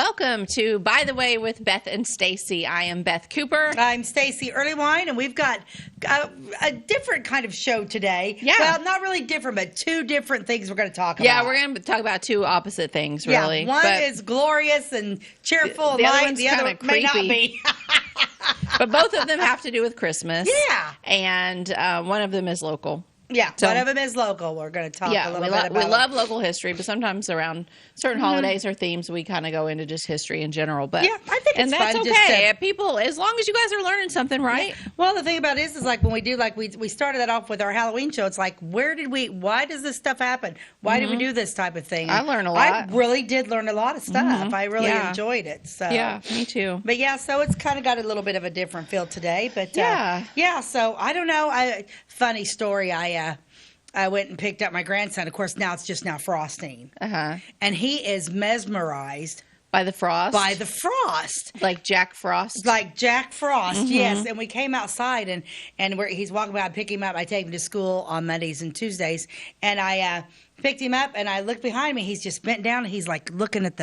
Welcome to By the Way with Beth and Stacey. I am Beth Cooper. I'm Stacey Earlywine, and we've got a different kind of show today. Yeah. Well, not really different, but two different things we're going to talk about. Yeah, we're going to talk about two opposite things, really. Yeah, one is glorious and cheerful. The other one's the other kinda may not creepy. be. But both of them have to do with Christmas. Yeah. And one of them is local. Yeah, So- one of them is local. We're going to talk a little bit about we it. love local history, but sometimes around certain holidays or themes, we kind of go into just history in general. But Yeah, I think and it's that's fun okay. just to- People, as long as you guys are learning something, right? Well, the thing about it is like when we do, like we started that off with our Halloween show. It's like, why does this stuff happen? Why did we do this type of thing? I learn a lot. I really did learn a lot of stuff. I really Yeah. enjoyed it. So Yeah, me too. But yeah, so it's kind of got a little bit of a different feel today. But Yeah. So I don't know. Funny story. I went and picked up my grandson. Of course, now it's just frosting, and he is mesmerized By the frost? by the frost. Like Jack Frost? Like Jack Frost, yes. And we came outside, and he's walking by. I pick him up. I take him to school on Mondays and Tuesdays, and I picked him up, and I looked behind me. He's just bent down, and he's like looking at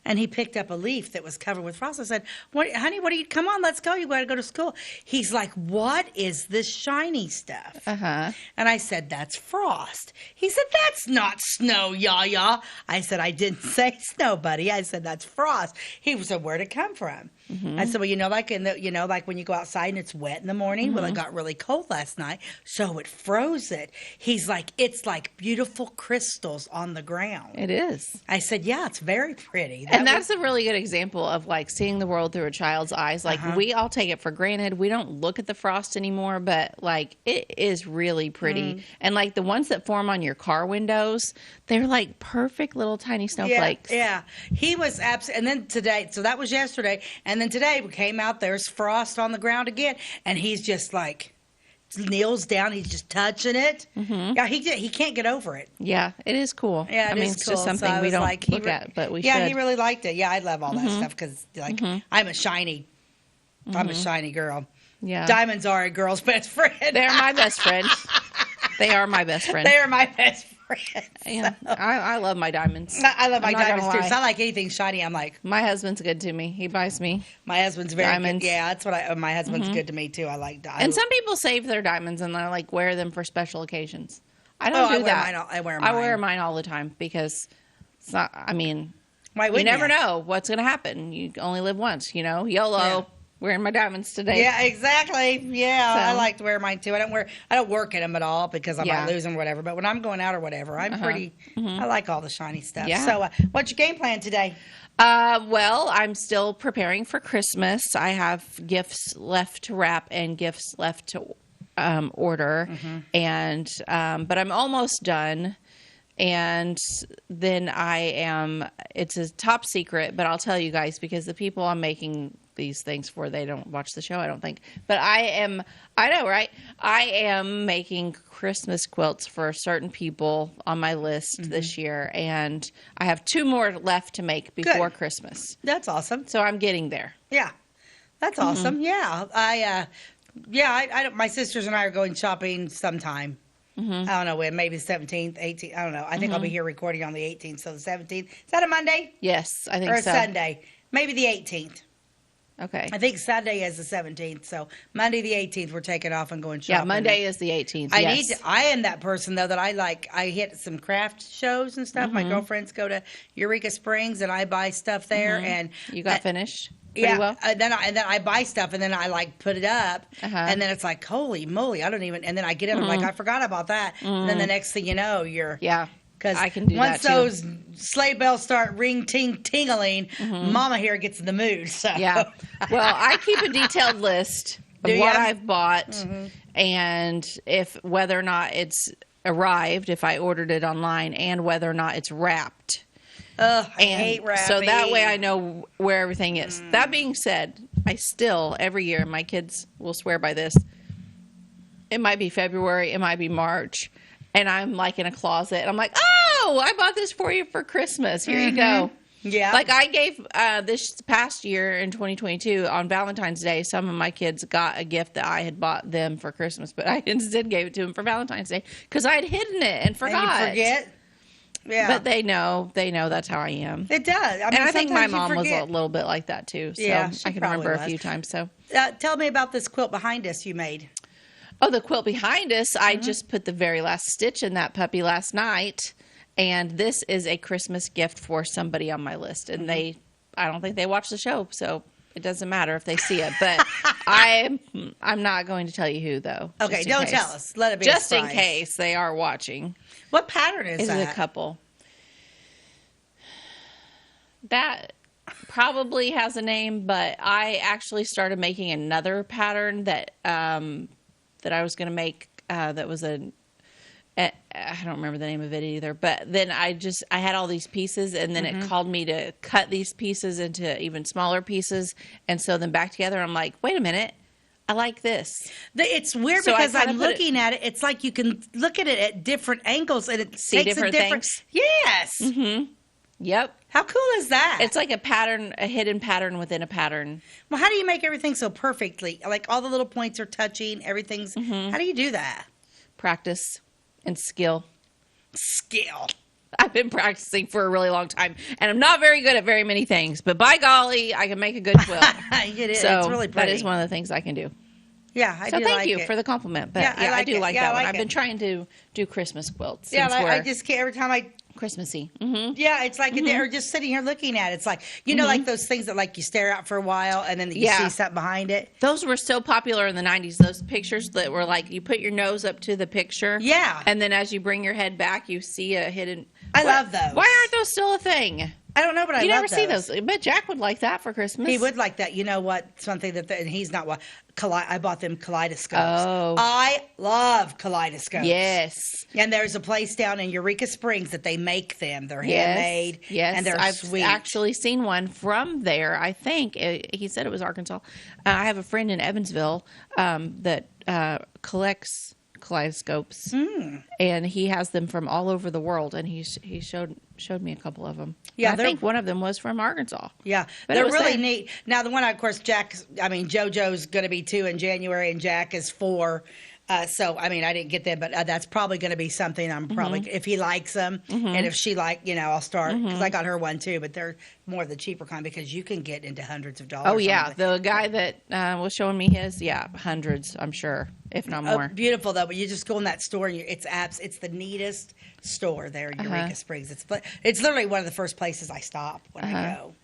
and he picked up a leaf that was covered with frost. I said, honey, come on, let's go. You got to go to school. He's like, what is this shiny stuff? And I said, that's frost. He said, that's not snow, Yaya. I said, I didn't say snow, buddy. I said, that's frost. He said, where'd it come from? I said, well, like like when you go outside and it's wet in the morning. Well, it got really cold last night, so it froze it. He's like, it's like beautiful crystals on the ground. It is. I said, yeah, it's very pretty. And that's a really good example of like seeing the world through a child's eyes. Like we all take it for granted. We don't look at the frost anymore, but like it is really pretty. And like the ones that form on your car windows, they're like perfect little tiny snowflakes. Yeah. He was and then today, so that was yesterday, and then today we came out, there's frost on the ground again, and he's just like kneels down, he's just touching it. Yeah, he can't get over it. Yeah, it is cool. Yeah, I mean, it's just something we don't look at, but we should. Yeah, he really liked it. Yeah, I love all that stuff because like I'm a shiny girl. Yeah. Diamonds are a girl's best friend. They're my best friend. They are my best friend. They are my best friends. Yeah, I love my diamonds. I love my I'm not diamonds gonna too. lie. So I like anything shiny. I'm like, My husband's good to me. He buys me. my husband's very Diamonds. good. Yeah, that's what my husband's good to me too. I like diamonds. And some people save their diamonds and they like wear them for special occasions. I don't do that. I wear I wear mine all the time because it's not. I mean, Why you wouldn't never know what's going to happen. You only live once. YOLO. Yeah. Wearing my diamonds today. Yeah, exactly. Yeah, So- I like to wear mine too. I don't work in them at all because I Yeah. might lose them or whatever. But when I'm going out or whatever, I'm pretty. I like all the shiny stuff. Yeah. So, what's your game plan today? Well, I'm still preparing for Christmas. I have gifts left to wrap and gifts left to order, and but I'm almost done. And then it's a top secret, but I'll tell you guys because the people I'm making these things for, they don't watch the show, I don't think. But I know, right? I am making Christmas quilts for certain people on my list this year. And I have 2 more left to make before Christmas. That's awesome. So I'm getting there. Yeah, that's awesome. Yeah, I my sisters and I are going shopping sometime. I don't know when, maybe the 17th, 18th. I don't know. I think I'll be here recording on the 18th, so the 17th. Is that a Monday? Yes, I think Or a so. Sunday? Maybe the 18th. Okay. I think Sunday is the 17th, so Monday the 18th we're taking off and going shopping. Yeah, Monday is the 18th. I am that person though that I hit some craft shows and stuff. My girlfriends go to Eureka Springs and I buy stuff there and You got finished? Pretty well? then I buy stuff and then I like put it up and then it's like holy moly, I don't even, and then I get it, I'm like I forgot about that and then the next thing you know you're because I can do once that too. those sleigh bells start tingling, Mama here gets in the mood. So Yeah. Well, I keep a detailed list of Do what ya? I've bought and whether or not it's arrived, if I ordered it online, and whether or not it's wrapped. I hate wrapping. So that way I know where everything is. That being said, I still, every year, my kids will swear by this. It might be February, it might be March, and I'm like in a closet, and I'm like, oh, I bought this for you for Christmas. Here you go. Yeah. Like I gave this past year in 2022 on Valentine's Day, some of my kids got a gift that I had bought them for Christmas, but I instead gave it to them for Valentine's Day because I had hidden it and forgot. And you forget? Yeah. But they know that's how I am. It does. I mean, And I think my sometimes you mom was a forget. little bit like that too. So Yeah, she I can probably remember a was. few times. So, Tell me about this quilt behind us you made. oh, the quilt behind us, Mm-hmm. I just put the very last stitch in that puppy last night. And this is a Christmas gift for somebody on my list. And Mm-hmm. I don't think they watch the show, so it doesn't matter if they see it. But I'm not going to tell you who, though. Okay, just in don't case. tell us. Let it be Just a in surprise. case they are watching. What pattern is Is that? it a couple? That probably has a name, but I actually started making another pattern that that I was going to make. That was I don't remember the name of it either. But then I had all these pieces, and then it called me to cut these pieces into even smaller pieces, and sew them back together. I'm like, wait a minute, I like this. It's weird So I because kinda I'm put it- looking at it. It's like you can look at it at different angles, and it See takes different a different. things? Yes. Yep, How cool is that? it's like a pattern, a hidden pattern within a pattern. Well, how do you make everything so perfectly? Like all the little points are touching. Everything's. How do you do that? Practice and skill. Skill. I've been practicing for a really long time, and I'm not very good at very many things, but by golly, I can make a good quilt. It is. So It's really pretty. that is one of the things I can do. Yeah, I So do thank like you it. for the compliment. But Yeah, I yeah, I like do it. like Yeah, that I one. like I've been it. trying to do Christmas quilts Yeah, since I we're just can't every time I. Christmassy. Yeah, it's like or just sitting here looking at it. It's like like those things that like you stare at for a while and then you Yeah. see something behind it. Those were so popular in the 90s, those pictures that were like you put your nose up to the picture. Yeah. And then as you bring your head back, you see a hidden. I love those. Why aren't those still a thing? I don't know, but I You love never see those. I bet Jack would like that for Christmas. He would like that. You know what? Something that and he's not what. I bought them kaleidoscopes. Oh. I love kaleidoscopes. Yes. And there's a place down in Eureka Springs that they make them. They're Yes. handmade. Yes. And they're I've sweet. actually seen one from there. I think he said it was Arkansas. I have a friend in Evansville that collects kaleidoscopes, and he has them from all over the world. And he showed me a couple of them. Yeah, And I think one of them was from Arkansas. Yeah, But it they're was really there. neat. Now, the one, of course, JoJo's going to be 2 in January, and Jack is 4. So, I mean, I didn't get them, but that's probably going to be something I'm probably, if he likes them, and if she I'll start, because I got her one too, but they're more the cheaper kind because you can get into hundreds of dollars. Oh yeah, on them. the guy that was showing me his, hundreds, I'm sure, if not more. Beautiful though, but you just go in that store and it's the neatest store there in Eureka Springs. It's literally one of the first places I stop when I go.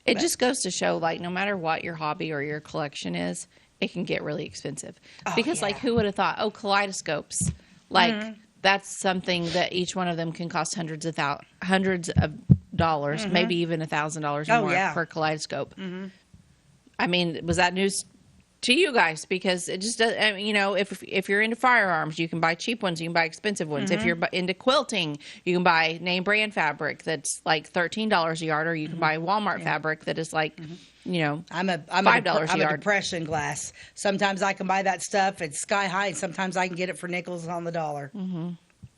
It just goes to show, like, no matter what your hobby or your collection is, it can get really expensive. Because, like, yeah. who would have thought, kaleidoscopes, like, that's something that each one of them can cost hundreds of dollars, maybe even $1,000 Oh, more yeah. per kaleidoscope. I mean, was that news to you guys? Because it just does, I mean, if you're into firearms, you can buy cheap ones, you can buy expensive ones. If you're into quilting, you can buy name brand fabric that's like $13 a yard, or you can buy Walmart fabric that is like, I'm a $5 a yard. depression glass. Sometimes I can buy that stuff. It's sky high, and sometimes I can get it for nickels on the dollar.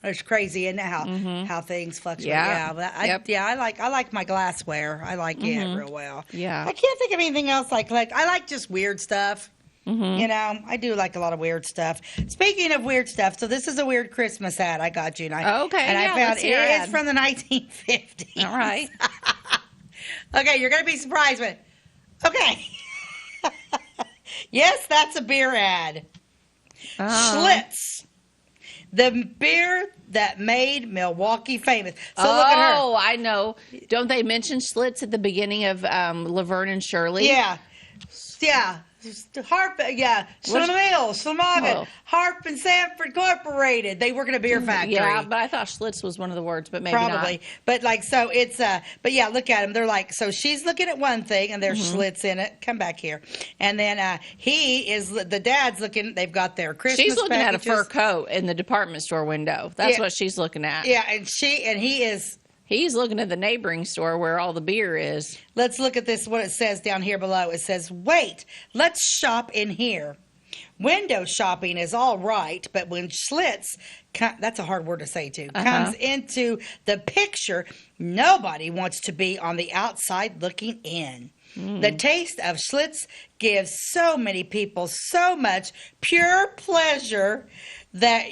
It's crazy, isn't it? How things fluctuate. Yeah. But Yep. I like my glassware. I like it real well. Yeah. I can't think of anything else I collect. I like just weird stuff. I do like a lot of weird stuff. Speaking of weird stuff, so this is a weird Christmas ad I got you, and I Okay, and yeah, I found let's hear your it's ad. from the 1950s. All right. Okay, you're gonna be surprised, but okay. Yes, that's a beer ad. Schlitz, the beer that made Milwaukee famous. So look at her. Oh, I know. Don't they mention Schlitz at the beginning of Laverne and Shirley? Yeah. Harp, Schlemiel, Schlemagen, Oh. Harp and Sanford Incorporated. They work in a beer factory. Yeah, but I thought Schlitz was one of the words, but maybe Probably. not. But so it's, but yeah, look at them. They're like, so she's looking at one thing and there's Schlitz in it. Come back here. And then the dad's looking, they've got their Christmas She's looking packages. at a fur coat in the department store window. That's Yeah. what she's looking at. Yeah, and he is. He's looking at the neighboring store where all the beer is. Let's look at this, what it says down here below. It says, wait, let's shop in here. Window shopping is all right, but when Schlitz, that's a hard word to say too, comes into the picture, nobody wants to be on the outside looking in. The taste of Schlitz gives so many people so much pure pleasure that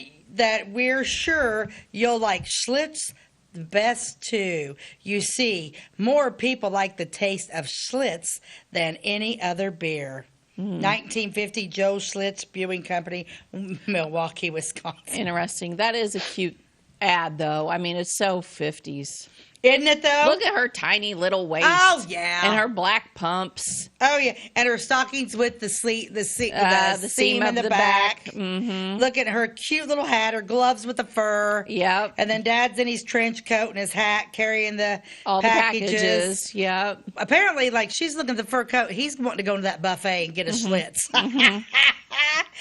we're sure you'll like Schlitz the best too. You see, more people like the taste of Schlitz than any other beer. 1950 Joe Schlitz Brewing Company, Milwaukee, Wisconsin. Interesting. That is a cute ad, though. I mean, it's so 50s. Isn't it, though? Look at her tiny little waist. Oh, yeah. And her black pumps. Oh, yeah. And her stockings with the seam in the back. Mm-hmm. Look at her cute little hat, her gloves with the fur. Yep. And then Dad's in his trench coat and his hat carrying all the packages. Yep. Apparently, like, she's looking at the fur coat. He's wanting to go to that buffet and get a Schlitz.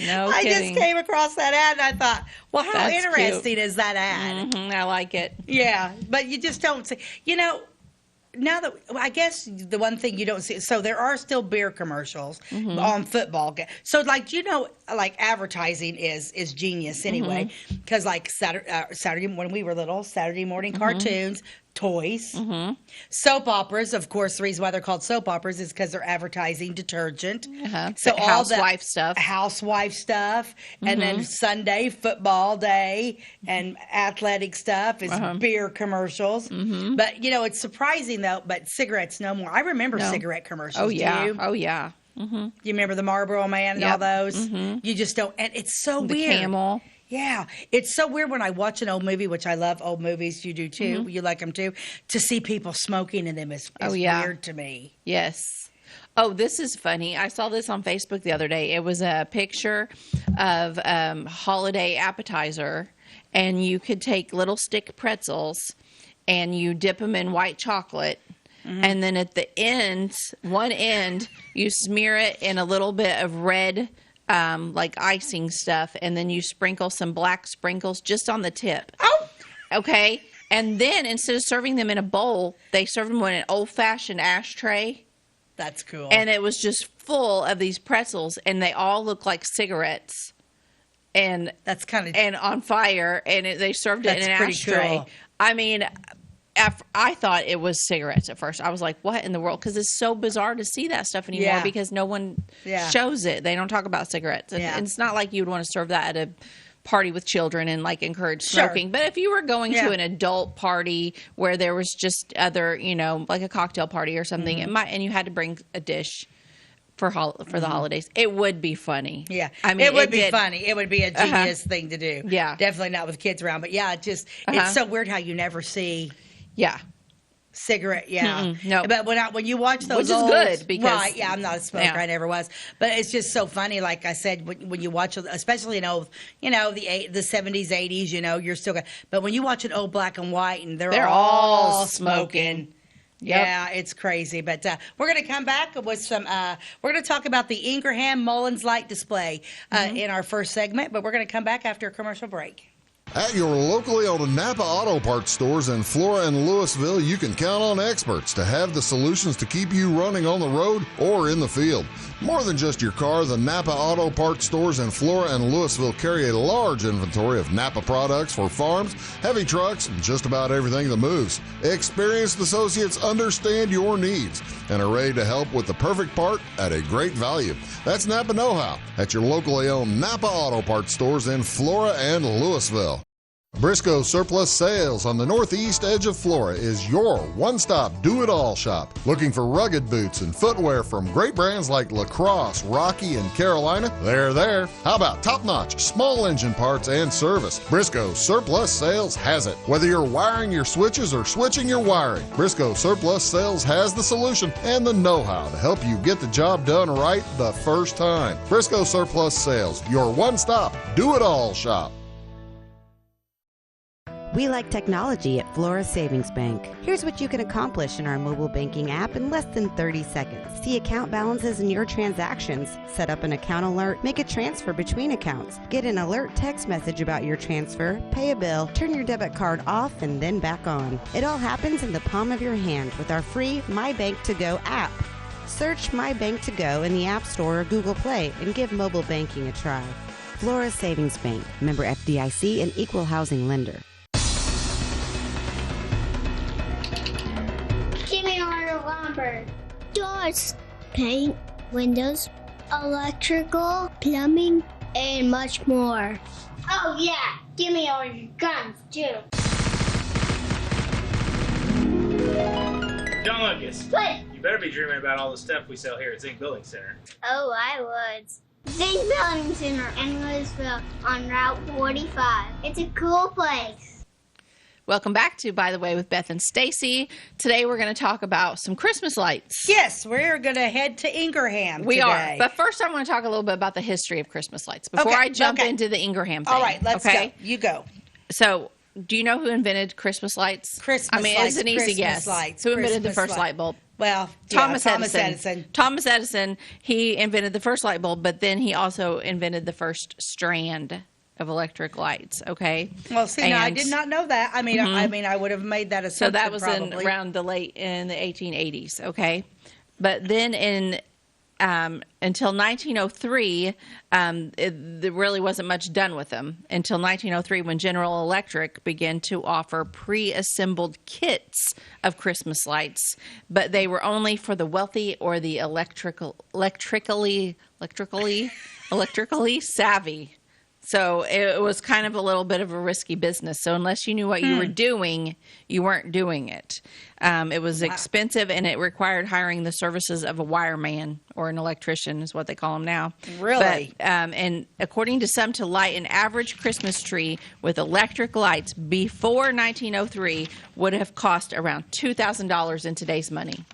No I kidding. just came across that ad and I thought, well, how That's interesting cute. is that ad? I like it. Yeah, but you just don't see. You know, now that I guess the one thing you don't see, so there are still beer commercials on football. So like like advertising is genius anyway, because like Saturday when we were little, Saturday morning cartoons, toys, soap operas. Of course, the reason why they're called soap operas is because they're advertising detergent. So all housewife stuff, and then Sunday football day and athletic stuff is beer commercials. But it's surprising though. But cigarettes no more. I remember cigarette commercials. Oh yeah. Do you? Oh yeah. You remember the Marlboro Man and all those? You just don't. And it's so The weird. Camel. Yeah, it's so weird when I watch an old movie, which I love old movies. You do too. You like them too. To see people smoking in them is weird to me. Yes. Oh, this is funny. I saw this on Facebook the other day. It was a picture of holiday appetizer, and you could take little stick pretzels, and you dip them in white chocolate. And then at the end, one end, you smear it in a little bit of red like icing stuff, and then you sprinkle some black sprinkles just on the tip. Oh! Okay? And then instead of serving them in a bowl, they serve them in an old-fashioned ashtray. That's cool. And it was just full of these pretzels, and they all look like cigarettes. And that's kind of... And on fire, and they served it in an ashtray. Cool. I mean... I thought it was cigarettes at first. I was like, what in the world? Because it's so bizarre to see that stuff anymore because no one shows it. They don't talk about cigarettes. And it's not like you would want to serve that at a party with children and like encourage smoking. But if you were going to an adult party where there was just other, like a cocktail party or something, and you had to bring a dish for the holidays, it would be funny. Yeah, I mean, it would be funny. It would be a genius thing to do. Yeah, definitely not with kids around. But it's so weird how you never see. Yeah. Cigarette, no. But when you watch those, which is good because I'm not a smoker. I never was. But it's just so funny. Like I said, when you watch, especially the 70s, 80s, you're still. But when you watch an old black and white, and they're all smoking. Yep. Yeah, it's crazy. But we're going to come back with some. We're going to talk about the Ingraham Mullins light display in our first segment. But we're going to come back after a commercial break. At your locally owned Napa Auto Parts stores in Flora and Louisville, you can count on experts to have the solutions to keep you running on the road or in the field. More than just your car, the Napa Auto Parts stores in Flora and Louisville carry a large inventory of Napa products for farms, heavy trucks, and just about everything that moves. Experienced associates understand your needs and are ready to help with the perfect part at a great value. That's Napa Know-How at your locally owned Napa Auto Parts stores in Flora and Louisville. Briscoe Surplus Sales on the northeast edge of Flora is your one-stop do-it-all shop. Looking for rugged boots and footwear from great brands like Lacrosse, Rocky, and Carolina? They're there. How about top-notch small engine parts and service? Briscoe Surplus Sales has it. Whether you're wiring your switches or switching your wiring, Briscoe Surplus Sales has the solution and the know-how to help you get the job done right the first time. Briscoe Surplus Sales, your one-stop do-it-all shop. We like technology at Flora Savings Bank. Here's what you can accomplish in our mobile banking app in less than 30 seconds. See account balances in your transactions, set up an account alert, make a transfer between accounts, get an alert text message about your transfer, pay a bill, turn your debit card off and then back on. It all happens in the palm of your hand with our free My Bank to Go app. Search My Bank to Go in the App Store or Google Play and give mobile banking a try. Flora Savings Bank, member FDIC and equal housing lender. Doors, paint, windows, electrical, plumbing, and much more. Oh yeah, give me all your guns too. John Lucas, What? you better be dreaming about all the stuff we sell here at Zink Building Center. Oh, I would. Zink Building Center in Louisville on Route 45. It's a cool place. Welcome back to By the Way with Beth and Stacey. Today we're going to talk about some Christmas lights. Yes, we're going to head to Ingraham We today. are. But first I want to talk a little bit about the history of Christmas lights before Okay, I jump okay. into the Ingraham thing. All right, let's go. You go. So, do you know who invented Christmas lights? Christmas it's an easy lights, guess. lights, Who invented the Christmas first light. light bulb? Well, Thomas Thomas Edison. Edison. Thomas Edison, he invented the first light bulb, but then he also invented the first strand of electric lights, okay? Well, see, now I And- did not know that. I mean, I would have made that So assumption that was probably. around the 1880s, okay? But then until 1903, there really wasn't much done with them until 1903 when General Electric began to offer pre-assembled kits of Christmas lights, but they were only for the wealthy or the electrically savvy. So it was kind of a little bit of a risky business. So unless you knew what you were doing, you weren't doing it. It was expensive, and it required hiring the services of a wireman or an electrician is what they call them now. Really? But, and according to some, to light an average Christmas tree with electric lights before 1903 would have cost around $2,000 in today's money.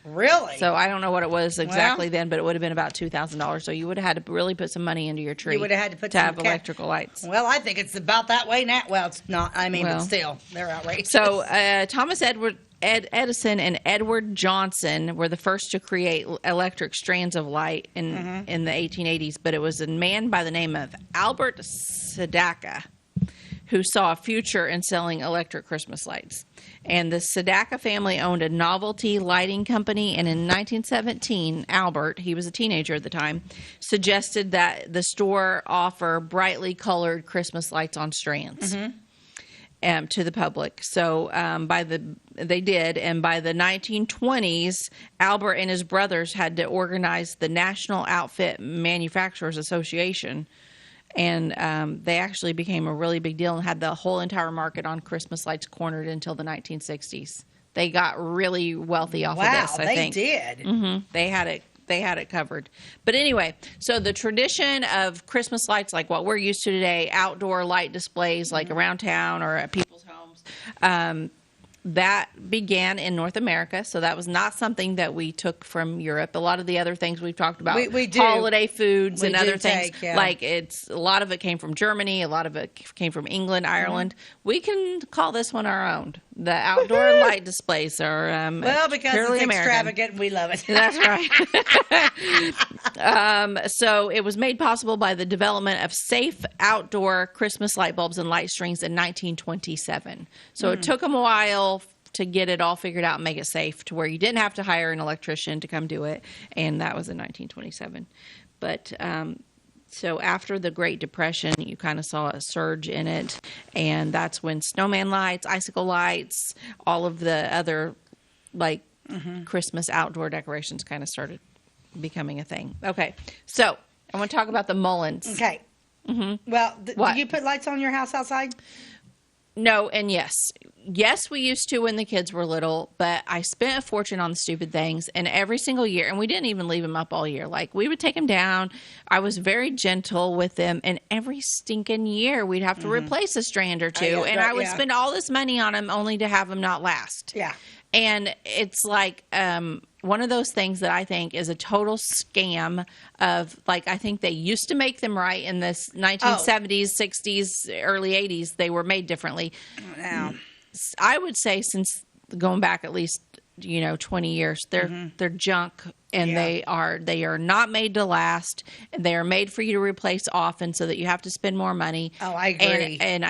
Really? So I don't know what it was exactly then, but it would have been about $2,000. So you would have had to really put some money into your tree. You would have had to put to some have electrical lights. Well, I think it's about that way now. Well, it's not. I mean, Well. but still, they're outrageous. So Thomas Edison and Edward Johnson were the first to create electric strands of light in the 1880s, but it was a man by the name of Albert Sadaka who saw a future in selling electric Christmas lights. And the Sadaka family owned a novelty lighting company, and in 1917, Albert, he was a teenager at the time, suggested that the store offer brightly colored Christmas lights on strands. To the public. So they did, and by the 1920s, Albert and his brothers had to organize the National Outfit Manufacturers Association, and they actually became a really big deal and had the whole entire market on Christmas lights cornered until the 1960s. They got really wealthy off of this, I think. Did. They had it covered. But anyway, so the tradition of Christmas lights, like what we're used to today, outdoor light displays like around town or at people's homes, that began in North America. So that was not something that we took from Europe. A lot of the other things we've talked about, We do. holiday foods We and do other things, take, yeah. like a lot of it came from Germany, a lot of it came from England, Ireland. We can call this one our own. The outdoor light displays are Well, because purely it's American. extravagant, we love it. That's right. So it was made possible by the development of safe outdoor Christmas light bulbs and light strings in 1927. So it took them a while to get it all figured out and make it safe to where you didn't have to hire an electrician to come do it. And that was in 1927. But so after the Great Depression, you kind of saw a surge in it. And that's when snowman lights, icicle lights, all of the other like Christmas outdoor decorations kind of started becoming a thing. Okay, so I want to talk about the Mullins. Okay. Well, What? do you put lights on your house outside? No, and yes. Yes, we used to when the kids were little, but I spent a fortune on stupid things, and every single year, and we didn't even leave them up all year. Like, we would take them down. I was very gentle with them, and every stinking year, we'd have to replace a strand or two, yeah, and right, I would yeah. spend all this money on them only to have them not last. Yeah. And it's like one of those things that I think is a total scam of, like, I think they used to make them right in the 1970s, 60s, early 80s. They were made differently. Now. I would say since going back at least 20 years, they're junk, and Yeah. they are not made to last. They are made for you to replace often, so that you have to spend more money. Oh, I agree. And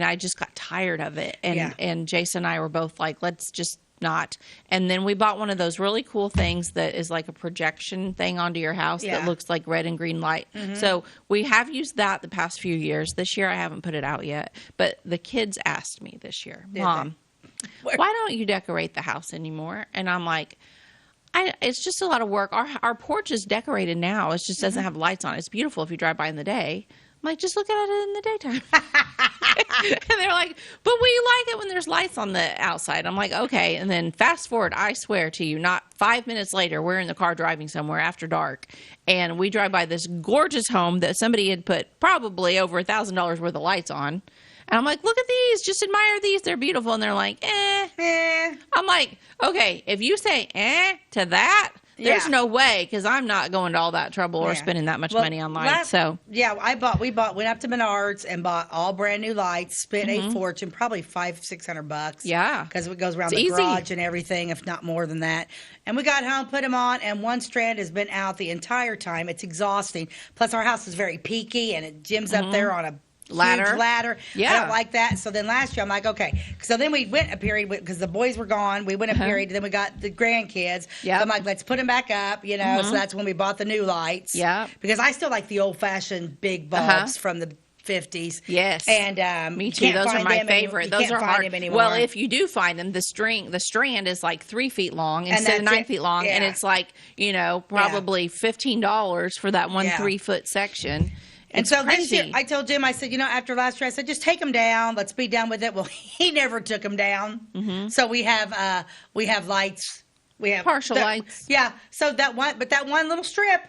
I just got tired of it. And Yeah. and Jason and I were both like, let's just not. And then we bought one of those really cool things that is like a projection thing onto your house Yeah. that looks like red and green light. So we have used that the past few years. This year I haven't put it out yet, but the kids asked me this year, Did Mom, Where- why don't you decorate the house anymore? And I'm like, it's just a lot of work. Our porch is decorated now. It just doesn't have lights on it. It's beautiful if you drive by in the day, I'm like, just look at it in the daytime. And they're like, but we like it when there's lights on the outside. I'm like, okay. And then fast forward, I swear to you, not 5 minutes later, we're in the car driving somewhere after dark. And we drive by this gorgeous home that somebody had put probably over $1,000 worth of lights on. And I'm like, look at these. Just admire these. They're beautiful. And they're like, eh. I'm like, okay, if you say to that, there's no way, because I'm not going to all that trouble or spending that much money on lights. We went up to Menards and bought all brand new lights, spent a fortune, probably $500-600. Yeah. Because it goes around the garage and everything, if not more than that. And we got home, put them on, and one strand has been out the entire time. It's exhausting. Plus, our house is very peaky, and it gyms up there on a ladder. Yeah. I don't like that. So then last year I'm like, okay. So then we went a period because the boys were gone. We went a period. Then we got the grandkids. Yeah. So I'm like, let's put them back up. You know. So that's when we bought the new lights. Yeah. Because I still like the old fashioned big bulbs from the 50s. Yes. And me too. Those are my favorite. Those are hard. Well, if you do find them, the strand is like 3 feet long instead of 9 feet long, and it's like probably $15 for that one 3-foot section. And so this year, I told Jim, I said, after last year, I said, just take them down. Let's be done with it. Well, he never took them down. So we have lights. We have partial lights. Yeah. So that one little strip,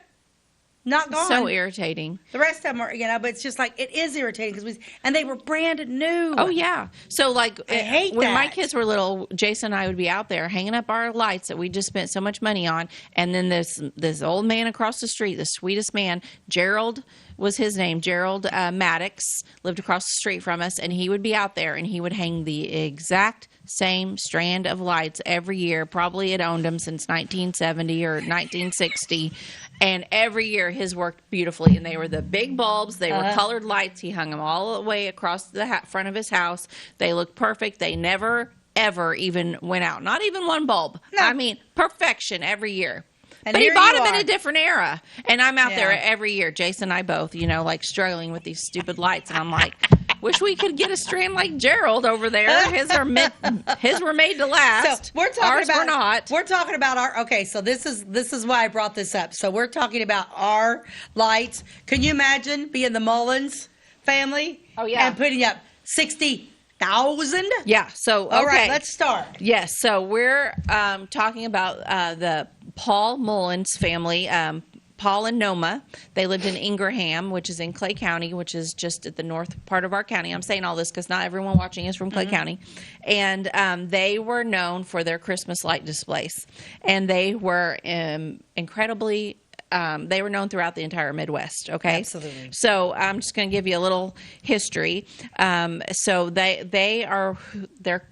not gone. So irritating. The rest of them are, but it's just like, it is irritating and they were brand new. Oh, yeah. So, like, I hate when that. my kids were little, Jason and I would be out there hanging up our lights that we just spent so much money on. And then this old man across the street, the sweetest man, Gerald was his name, Gerald Maddox, lived across the street from us. And he would be out there and he would hang the exact same strand of lights every year. Probably had owned them since 1970 or 1960. And every year his worked beautifully. And they were the big bulbs. They were colored lights. He hung them all the way across the front of his house. They looked perfect. They never, ever even went out. Not even one bulb. No. I mean, perfection every year. And but he bought them in a different era. And I'm out there every year. Jason and I both, like struggling with these stupid lights. And I'm like, wish we could get a strand like Gerald over there. His were made to last. So ours were not. We're talking about so this is why I brought this up. So we're talking about our lights. Can you imagine being the Mullins family? Oh, yeah. And putting up 60,000? Yeah. So, all right, let's start. Yes. So we're talking about the Paul Mullins family. Paul and Noma, they lived in Ingraham, which is in Clay County, which is just at the north part of our county. I'm saying all this because not everyone watching is from Clay County. And they were known for their Christmas light displays. And they were incredibly they were known throughout the entire Midwest, okay? Absolutely. So I'm just going to give you a little history. So they're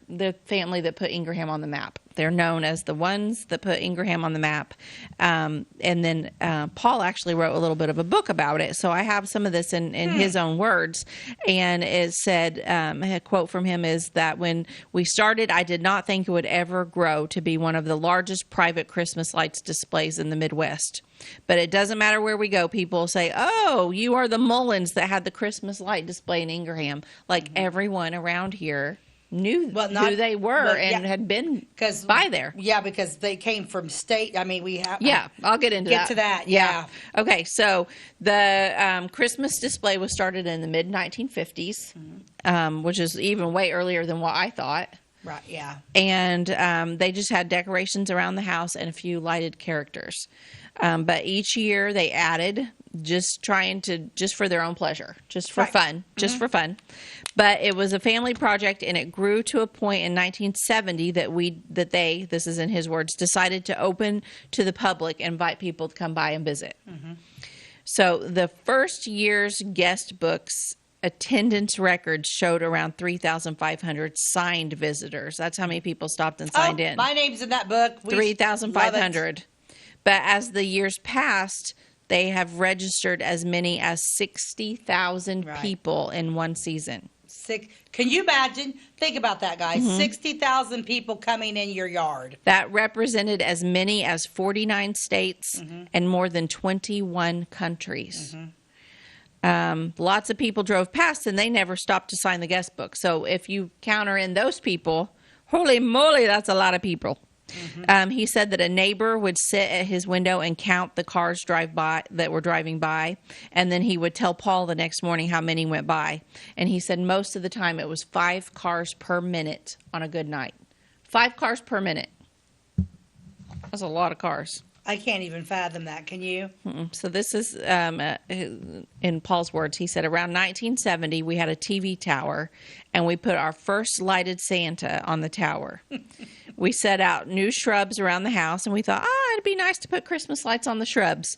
the family that put Ingraham on the map. They're known as the ones that put Ingraham on the map. And then Paul actually wrote a little bit of a book about it. So I have some of this in his own words. And it said, a quote from him is that when we started, I did not think it would ever grow to be one of the largest private Christmas lights displays in the Midwest. But it doesn't matter where we go. People say, oh, you are the Mullins that had the Christmas light display in Ingraham. Like everyone around here knew who they were and had been by there. Yeah, because they came from state. I mean, we have. Yeah, I'll get into that. Get to that. Yeah. Okay, so the Christmas display was started in the mid-1950s, which is even way earlier than what I thought. Right, yeah. And they just had decorations around the house and a few lighted characters. But each year they added, just for their own pleasure, just for fun. But it was a family project, and it grew to a point in 1970 that they, this is in his words, decided to open to the public and invite people to come by and visit. So the first year's guest books attendance records showed around 3,500 signed visitors. That's how many people stopped and signed in. My name's in that book. 3,500. But as the years passed, they have registered as many as 60,000 people in one season. Can you imagine? Think about that, guys. 60,000 people coming in your yard. That represented as many as 49 states and more than 21 countries. Lots of people drove past, and they never stopped to sign the guest book. So if you counter in those people, holy moly, that's a lot of people. He said that a neighbor would sit at his window and count the cars that were driving by, and then he would tell Paul the next morning how many went by. And he said most of the time it was 5 cars per minute on a good night. 5 cars per minute. That's a lot of cars. I can't even fathom that. Can you? So this is, in Paul's words, he said, around 1970, we had a TV tower, and we put our first lighted Santa on the tower. We set out new shrubs around the house, and we thought, it'd be nice to put Christmas lights on the shrubs.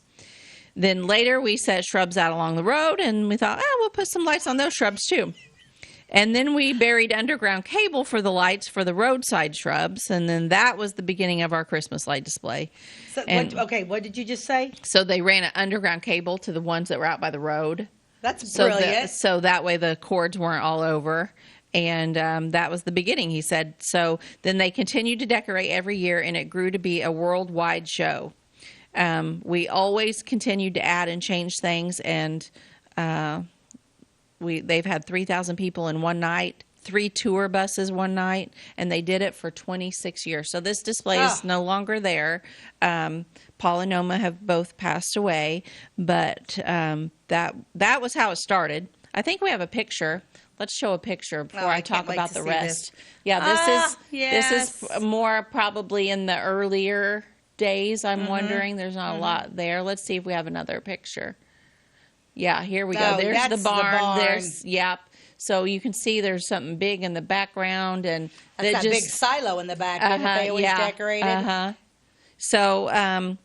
Then later, we set shrubs out along the road, and we thought, we'll put some lights on those shrubs, too. And then we buried underground cable for the lights for the roadside shrubs, and then that was the beginning of our Christmas light display. So, what did you just say? So they ran an underground cable to the ones that were out by the road. That's brilliant. So that way the cords weren't all over, and that was the beginning, he said. So then they continued to decorate every year, and it grew to be a worldwide show. We always continued to add and change things, and they've had 3,000 people in one night, 3 tour buses one night, and they did it for 26 years. So this display is no longer there. Paul and Noma have both passed away, but that was how it started. I think we have a picture. Let's show a picture before I talk about the rest. Yeah, this is more probably in the earlier days. I'm wondering. There's not a lot there. Let's see if we have another picture. Yeah, here we go. There's the barn. So you can see there's something big in the background, and that's that big silo in the back that they always decorated. So,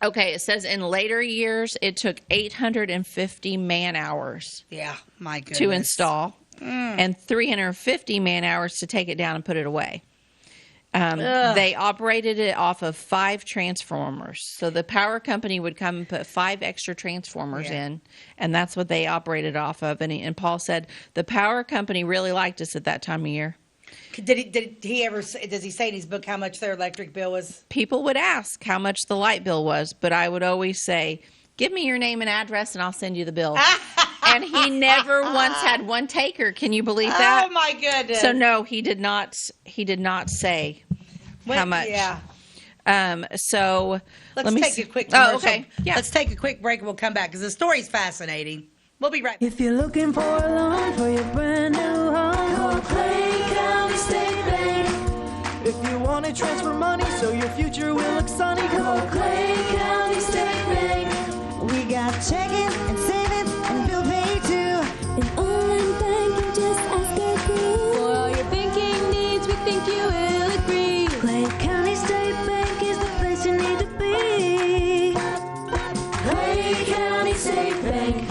it says in later years it took 850 man hours. Yeah, my goodness. To install, and 350 man hours to take it down and put it away. They operated it off of 5 transformers. So the power company would come and put 5 extra transformers in, and that's what they operated off of. And Paul said the power company really liked us at that time of year. Did he ever? Does he say in his book how much their electric bill was? People would ask how much the light bill was, but I would always say, "Give me your name and address, and I'll send you the bill." And he never once had one taker. Can you believe that? Oh my goodness! So no, he did not. He did not say how much. Yeah. So let's take a quick commercial. Oh, okay. Yeah. Let's take a quick break and we'll come back because the story's fascinating. We'll be right back. If you're looking for a loan for your brand new home, call Clay County State Bank. If you want to transfer money so your future will look sunny, call Clay County State Bank. We got checking and savings and bill pay too. An online bank, just ask our crew. For all your banking needs, we think you will agree. Clay County State Bank is the place you need to be. Clay County State Bank.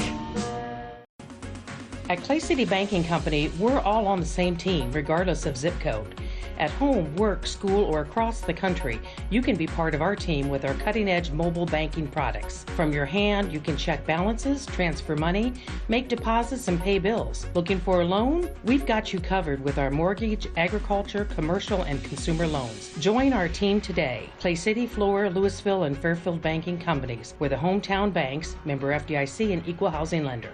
At Clay City Banking Company, we're all on the same team, regardless of zip code. At home, work, school, or across the country, you can be part of our team with our cutting-edge mobile banking products. From your hand, you can check balances, transfer money, make deposits, and pay bills. Looking for a loan? We've got you covered with our mortgage, agriculture, commercial, and consumer loans. Join our team today. Clay City, Flora, Louisville, and Fairfield Banking Companies. We're the hometown banks, member FDIC, and equal housing lender.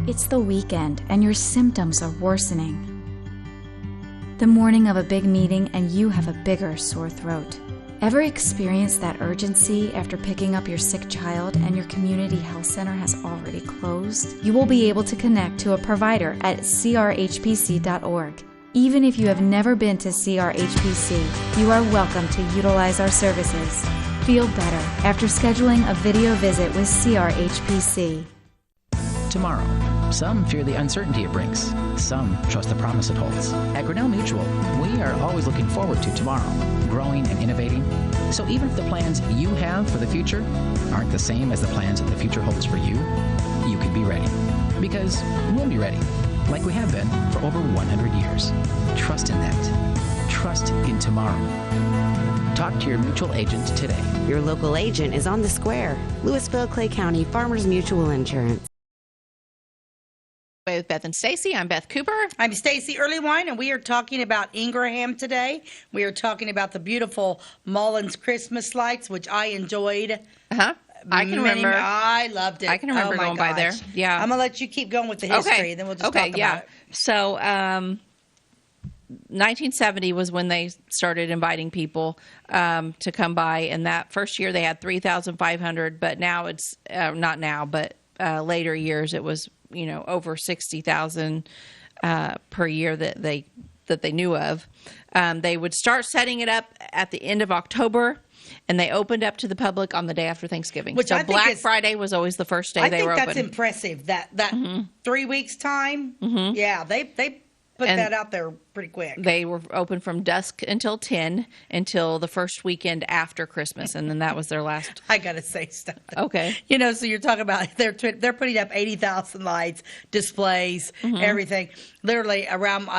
It's the weekend, and your symptoms are worsening. The morning of a big meeting, and you have a bigger sore throat. Ever experienced that urgency after picking up your sick child and your community health center has already closed? You will be able to connect to a provider at crhpc.org. Even if you have never been to CRHPC, you are welcome to utilize our services. Feel better after scheduling a video visit with CRHPC. Tomorrow. Some fear the uncertainty it brings. Some trust the promise it holds. At Grinnell Mutual, we are always looking forward to tomorrow, growing and innovating. So even if the plans you have for the future aren't the same as the plans that the future holds for you, you can be ready. Because we'll be ready, like we have been for over 100 years. Trust in that. Trust in tomorrow. Talk to your mutual agent today. Your local agent is on the square. Louisville, Clay County, Farmers Mutual Insurance. With Beth and Stacey. I'm Beth Cooper. I'm Stacey Earlywine, and we are talking about Ingraham today. We are talking about the beautiful Mullins Christmas lights, which I enjoyed. I can remember. I loved it. I can remember going by there. Yeah. I'm going to let you keep going with the history, and then we'll just talk about it. So, 1970 was when they started inviting people to come by, and that first year they had 3,500, but now it's not now, but later years it was over 60,000 per year that they knew of. They would start setting it up at the end of October, and they opened up to the public on the day after Thanksgiving. Which so I think Black Friday was always the first day they were open. I think that's impressive. That 3 weeks time. Mm-hmm. Yeah, they put that out there pretty quick. They were open from dusk until 10 until the first weekend after Christmas, and then that was their last. I gotta say stuff. Okay. So you're talking about they're putting up 80,000 lights, displays, everything, literally around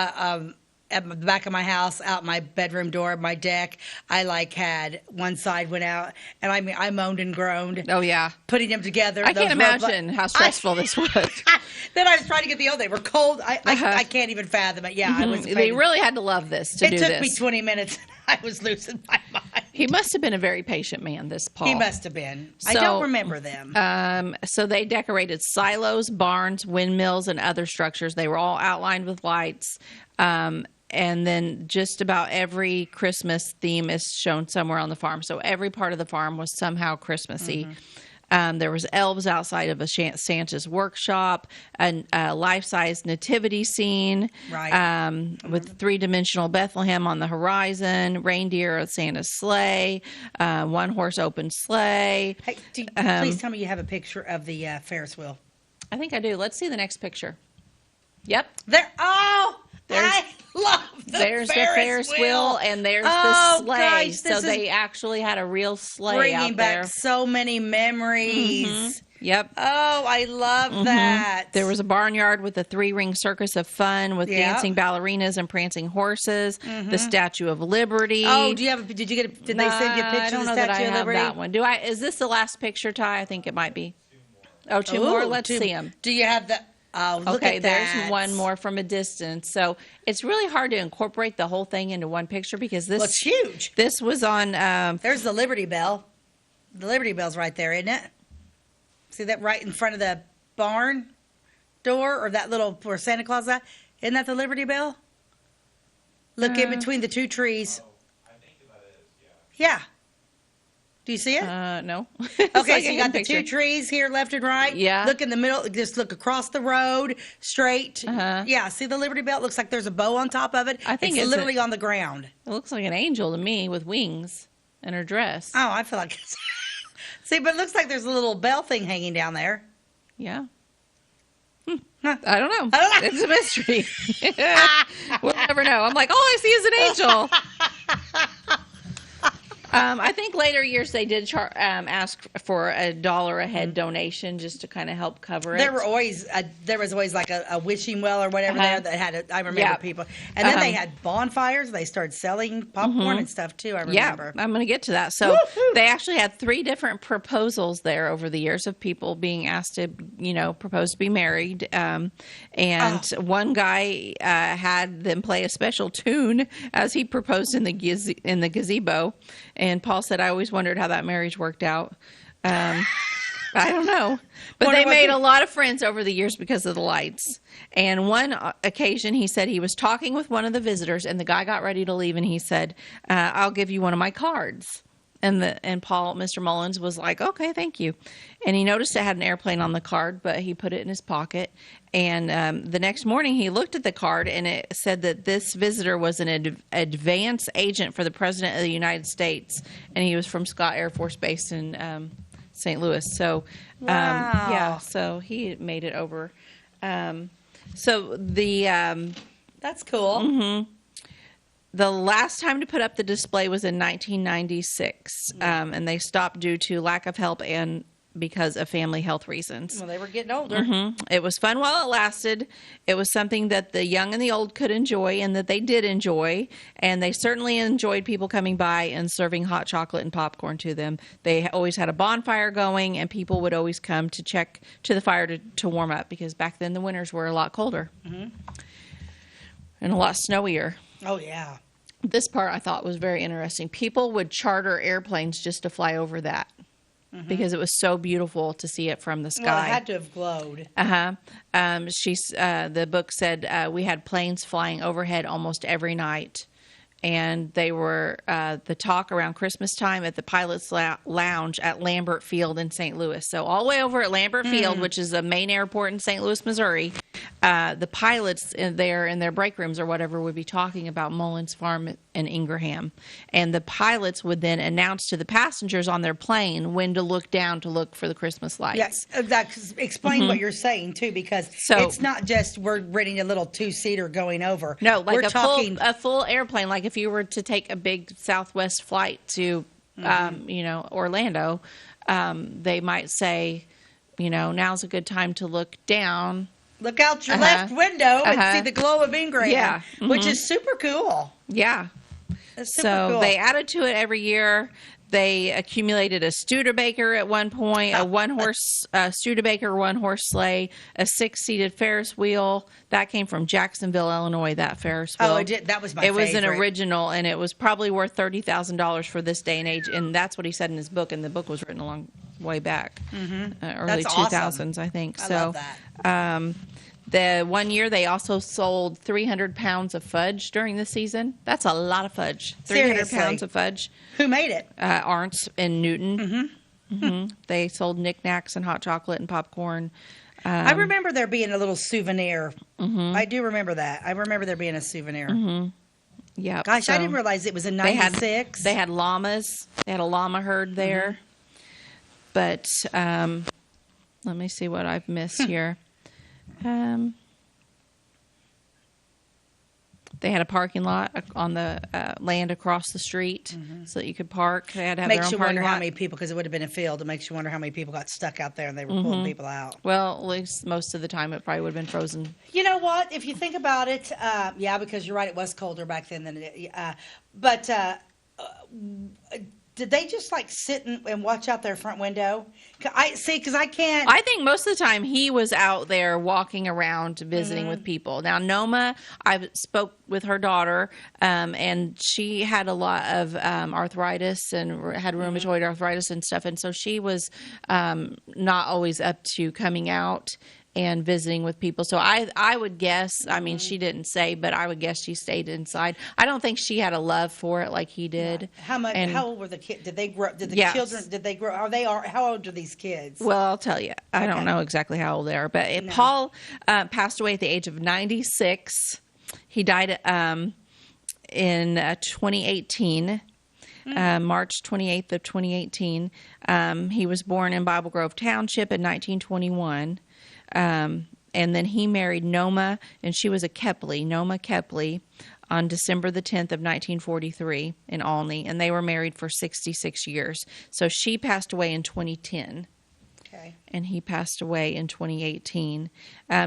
at the back of my house, out my bedroom door, my deck. I had one side went out, and I moaned and groaned. Oh yeah, putting them together. I can't imagine how stressful this was. Then I was trying to get the old. They were cold. I can't even fathom it. Yeah, I was. They really had to love this to do this. It took me 20 minutes. I was losing my mind. He must have been a very patient man, this Paul. He must have been. I don't remember them. So they decorated silos, barns, windmills, and other structures. They were all outlined with lights. And then just about every Christmas theme is shown somewhere on the farm. So every part of the farm was somehow Christmassy. There was elves outside of a Santa's workshop, a life-size nativity scene, with three-dimensional Bethlehem on the horizon, reindeer of Santa's sleigh, one-horse open sleigh. Hey, please tell me you have a picture of the Ferris wheel. I think I do. Let's see the next picture. Yep. I love the Ferris wheel, and there's the sleigh. So they actually had a real sleigh bringing out there. back so many memories. Yep. Oh, I love that. There was a barnyard with a 3-ring circus of fun with dancing ballerinas and prancing horses. The Statue of Liberty. Oh, did they send you a picture of the Statue of Liberty? I have that one. Is this the last picture, Ty? I think it might be. Oh, two more? Let's see them. Do you have the... Oh, look at that. There's one more from a distance. So it's really hard to incorporate the whole thing into one picture because this... Well, it's huge. This was on... There's the Liberty Bell. The Liberty Bell's right there, isn't it? See that right in front of the barn door, or that little where Santa Claus is? Isn't that the Liberty Bell? Look in between the two trees. I think that is, yeah. Yeah. Do you see it? No. Okay, so you got the two trees here, left and right. Yeah. Look in the middle. Just look across the road, straight. Yeah. See the Liberty Bell? It looks like there's a bow on top of it. I think it's literally on the ground. It looks like an angel to me with wings and her dress. Oh, I feel like it's... See, but it looks like there's a little bell thing hanging down there. Yeah. I don't know. It's a mystery. We'll never know. I'm like, all I see is an angel. I think later years they did ask for $1 a head donation just to kind of help cover it. There was always like a wishing well or whatever there that had I remember people. And then they had bonfires. They started selling popcorn and stuff too, I remember. Yeah, I'm going to get to that. So they actually had 3 different proposals there over the years of people being asked to, propose to be married. And one guy had them play a special tune as he proposed in the gazebo. And Paul said, I always wondered how that marriage worked out. I don't know. But they made a lot of friends over the years because of the lights. And one occasion, he said he was talking with one of the visitors, and the guy got ready to leave, and he said, I'll give you one of my cards. And Mr. Mullins was like, okay, thank you. And he noticed it had an airplane on the card, but he put it in his pocket. And the next morning he looked at the card, and it said that this visitor was an advance agent for the President of the United States. And he was from Scott Air Force Base in St. Louis. So, so he made it over. That's cool. Mm-hmm. The last time to put up the display was in 1996, and they stopped due to lack of help and because of family health reasons. Well, they were getting older. It was fun while it lasted. It was something that the young and the old could enjoy, and that they did enjoy, and they certainly enjoyed people coming by and serving hot chocolate and popcorn to them. They always had a bonfire going, and people would always come to check to the fire to warm up, because back then the winters were a lot colder and a lot snowier. Oh, yeah. This part I thought was very interesting. People would charter airplanes just to fly over that. because it was so beautiful to see it from the sky. Well, it had to have glowed. The book said we had planes flying overhead almost every night. And they were the talk around Christmas time at the Pilot's Lounge at Lambert Field in St. Louis. So all the way over at Lambert Field, which is the main airport in St. Louis, Missouri, the pilots in their break rooms or whatever would be talking about Mullins Farm in Ingraham. And the pilots would then announce to the passengers on their plane when to look down to look for the Christmas lights. Yes, explain what you're saying, too, because it's not just we're renting a little two-seater going over. No, like we're a full airplane, like if you were to take a big Southwest flight to, Orlando, they might say, now's a good time to look down. Look out your left window and see the glow of Ingraham, which is super cool. Yeah. That's super cool. They added to it every year. They accumulated a Studebaker at one point, a one-horse Studebaker one-horse sleigh, a six-seated Ferris wheel. That came from Jacksonville, Illinois, that Ferris wheel. Oh, it did. That was my favorite. It was an original, and it was probably worth $30,000 for this day and age, and that's what he said in his book, and the book was written a long way back, early 2000s, awesome. I think. I love that. The one year they also sold 300 pounds of fudge during the season. That's a lot of fudge. 300 pounds of fudge. Who made it? Arntz in Newton. They sold knickknacks and hot chocolate and popcorn. I remember there being a little souvenir. I do remember that. I remember there being a souvenir. Yeah. Gosh, I didn't realize it was in 96. They had llamas. They had a llama herd there. But let me see what I've missed here. They had a parking lot on the land across the street so that you could park. They had to have their own parking lot. Makes you wonder how many people, because it would have been a field, it makes you wonder how many people got stuck out there and they were pulling people out. Well, at least most of the time it probably would have been frozen. You know what? If you think about it, because you're right, it was colder back then than it. But did they just like sit and watch out their front window? Because I can't. I think most of the time he was out there walking around visiting with people. Now, Noma, I spoke with her daughter, and she had a lot of arthritis and had rheumatoid arthritis and stuff. And so she was not always up to coming out and visiting with people. So I would guess, I mean, she didn't say, but I would guess she stayed inside. I don't think she had a love for it like he did. How much? And, how old were the kids? Did they grow? Did the children? Did they grow? How old are these kids? Well, I'll tell you. I don't know exactly how old they are, but Paul passed away at the age of 96. He died in 2018. March 28th of 2018. He was born in Bible Grove Township in 1921. And then he married Noma, and she was a Kepley, Noma Kepley, on December the 10th of 1943 in Olney, and they were married for 66 years. So she passed away in 2010. Okay. And he passed away in 2018.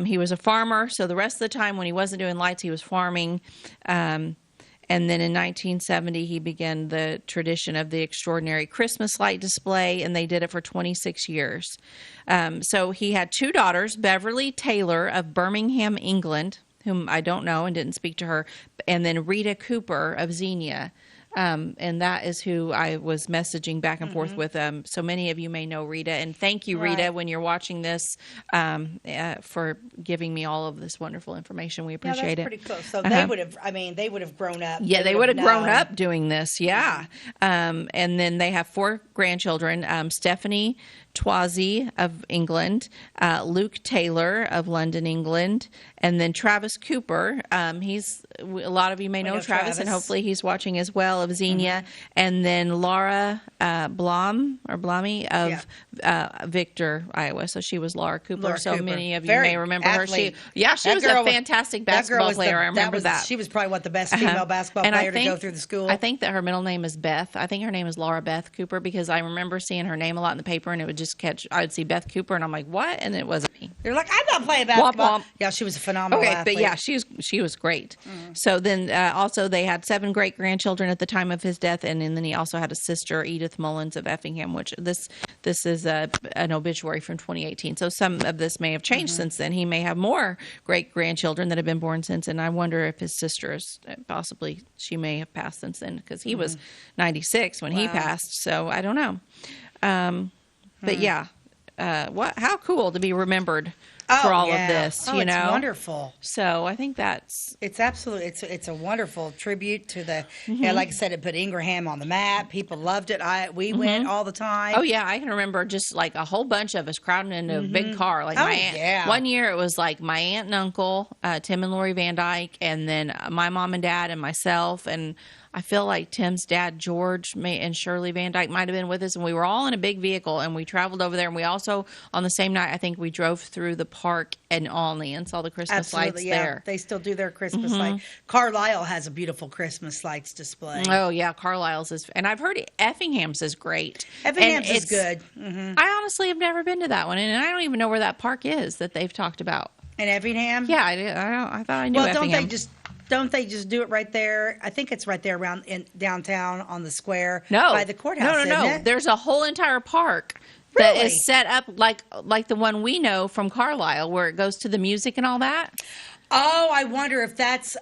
He was a farmer, so the rest of the time when he wasn't doing lights, he was farming. And then in 1970, he began the tradition of the extraordinary Christmas light display, and they did it for 26 years. So he had two daughters, Beverly Taylor of Birmingham, England, whom I don't know and didn't speak to her, and then Rita Cooper of Xenia. And that is who I was messaging back and forth with. So many of you may know Rita. And thank you, Rita, when you're watching this, for giving me all of this wonderful information. We appreciate it. That's pretty cool. So they would have, they would have grown up. Yeah, they would have grown up doing this. Yeah. And then they have 4 grandchildren, Stephanie Twazy of England, Luke Taylor of London, England, and then Travis Cooper. A lot of you may know Travis, and hopefully he's watching as well, of Xenia, and then Laura Blamy of Victor, Iowa. So she was Laura Cooper. Many of you may remember her. She was a fantastic basketball player. I remember that. She was probably the best female basketball player to go through the school. I think that her middle name is Beth. I think her name is Laura Beth Cooper, because I remember seeing her name a lot in the paper, and it would just I would see Beth Cooper, and I'm like, what? And it wasn't me. You're like, I'm not playing basketball. Womp, womp. Yeah, she was a phenomenal athlete. But yeah, she was great. So then also they had 7 great-grandchildren at the time of his death, and then he also had a sister, Edith Mullins of Effingham, which this is an obituary from 2018. So some of this may have changed since then. He may have more great-grandchildren that have been born since, and I wonder if his sister is possibly, she may have passed since then, because he was 96 when he passed. So I don't know. But yeah, how cool to be remembered for all of this, you know? It's wonderful. So I think it's absolutely, it's a wonderful tribute to the, yeah, like I said, it put Ingraham on the map. People loved it. We went all the time. Oh yeah, I can remember just like a whole bunch of us crowding into a big car. Like my aunt, one year it was like my aunt and uncle, Tim and Lori Van Dyke, and then my mom and dad and myself, and I feel like Tim's dad, George, and Shirley Van Dyke might have been with us, and we were all in a big vehicle, and we traveled over there, and we also, on the same night, I think we drove through the park in Olney and saw the Christmas lights there. They still do their Christmas lights. Carlisle has a beautiful Christmas lights display. Oh, yeah, Carlisle's is, and I've heard Effingham's is great. Effingham's is good. I honestly have never been to that one, and I don't even know where that park is that they've talked about. In Effingham? Yeah, I thought I knew Effingham. Don't they just do it right there? I think it's right there around in downtown on the square no. by the courthouse. No. There's a whole entire park that is set up like the one we know from Carlisle, where it goes to the music and all that. Oh, I wonder if that's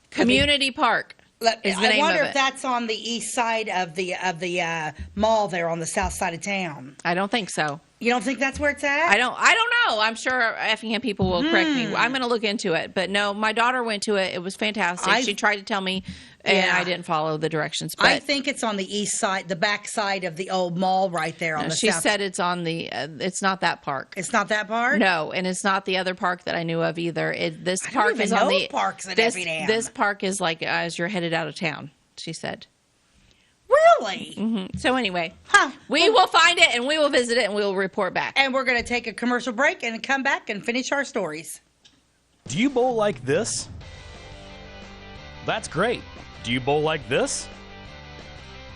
Community Park. I wonder if that's on the east side of the mall there on the south side of town. I don't think so. You don't think that's where it's at? I don't know. I'm sure Effingham people will correct me. I'm going to look into it. But no, my daughter went to it. It was fantastic. She tried to tell me, and I didn't follow the directions. But I think it's on the east side, the back side of the old mall right there on the south. She said it's on the, it's not that park. It's not that park? No, and it's not the other park that I knew of either. This park is on the parks in Effingham. This park is like as you're headed out of town, she said. Really? So anyway, we will find it and we will visit it and we will report back. And we're going to take a commercial break and come back and finish our stories. Do you bowl like this? That's great. Do you bowl like this?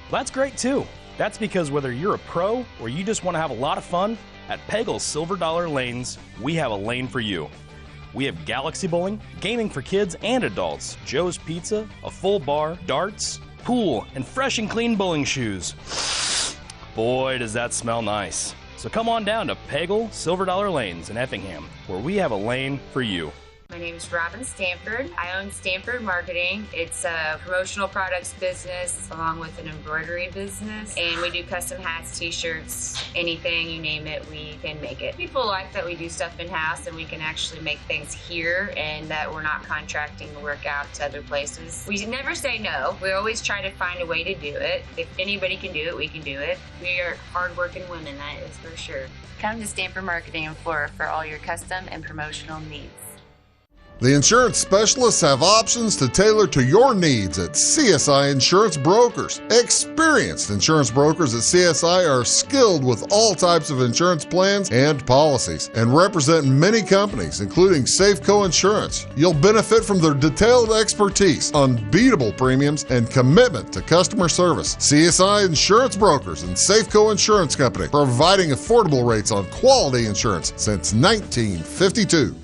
That's great too. That's because whether you're a pro or you just want to have a lot of fun, at Peggle's Silver Dollar Lanes, we have a lane for you. We have galaxy bowling, gaming for kids and adults, Joe's Pizza, a full bar, darts, pool, and fresh and clean bowling shoes. Boy, does that smell nice. So come on down to Peggle Silver Dollar Lanes in Effingham, where we have a lane for you. My name is Robin Stanford. I own Stanford Marketing. It's a promotional products business along with an embroidery business. And we do custom hats, t-shirts, anything, you name it, we can make it. People like that we do stuff in-house and we can actually make things here and that we're not contracting the work out to other places. We never say no. We always try to find a way to do it. If anybody can do it, we can do it. We are hardworking women, that is for sure. Come to Stanford Marketing in Flora for all your custom and promotional needs. The insurance specialists have options to tailor to your needs at CSI Insurance Brokers. Experienced insurance brokers at CSI are skilled with all types of insurance plans and policies and represent many companies, including Safeco Insurance. You'll benefit from their detailed expertise, unbeatable premiums, and commitment to customer service. CSI Insurance Brokers and Safeco Insurance Company, providing affordable rates on quality insurance since 1952.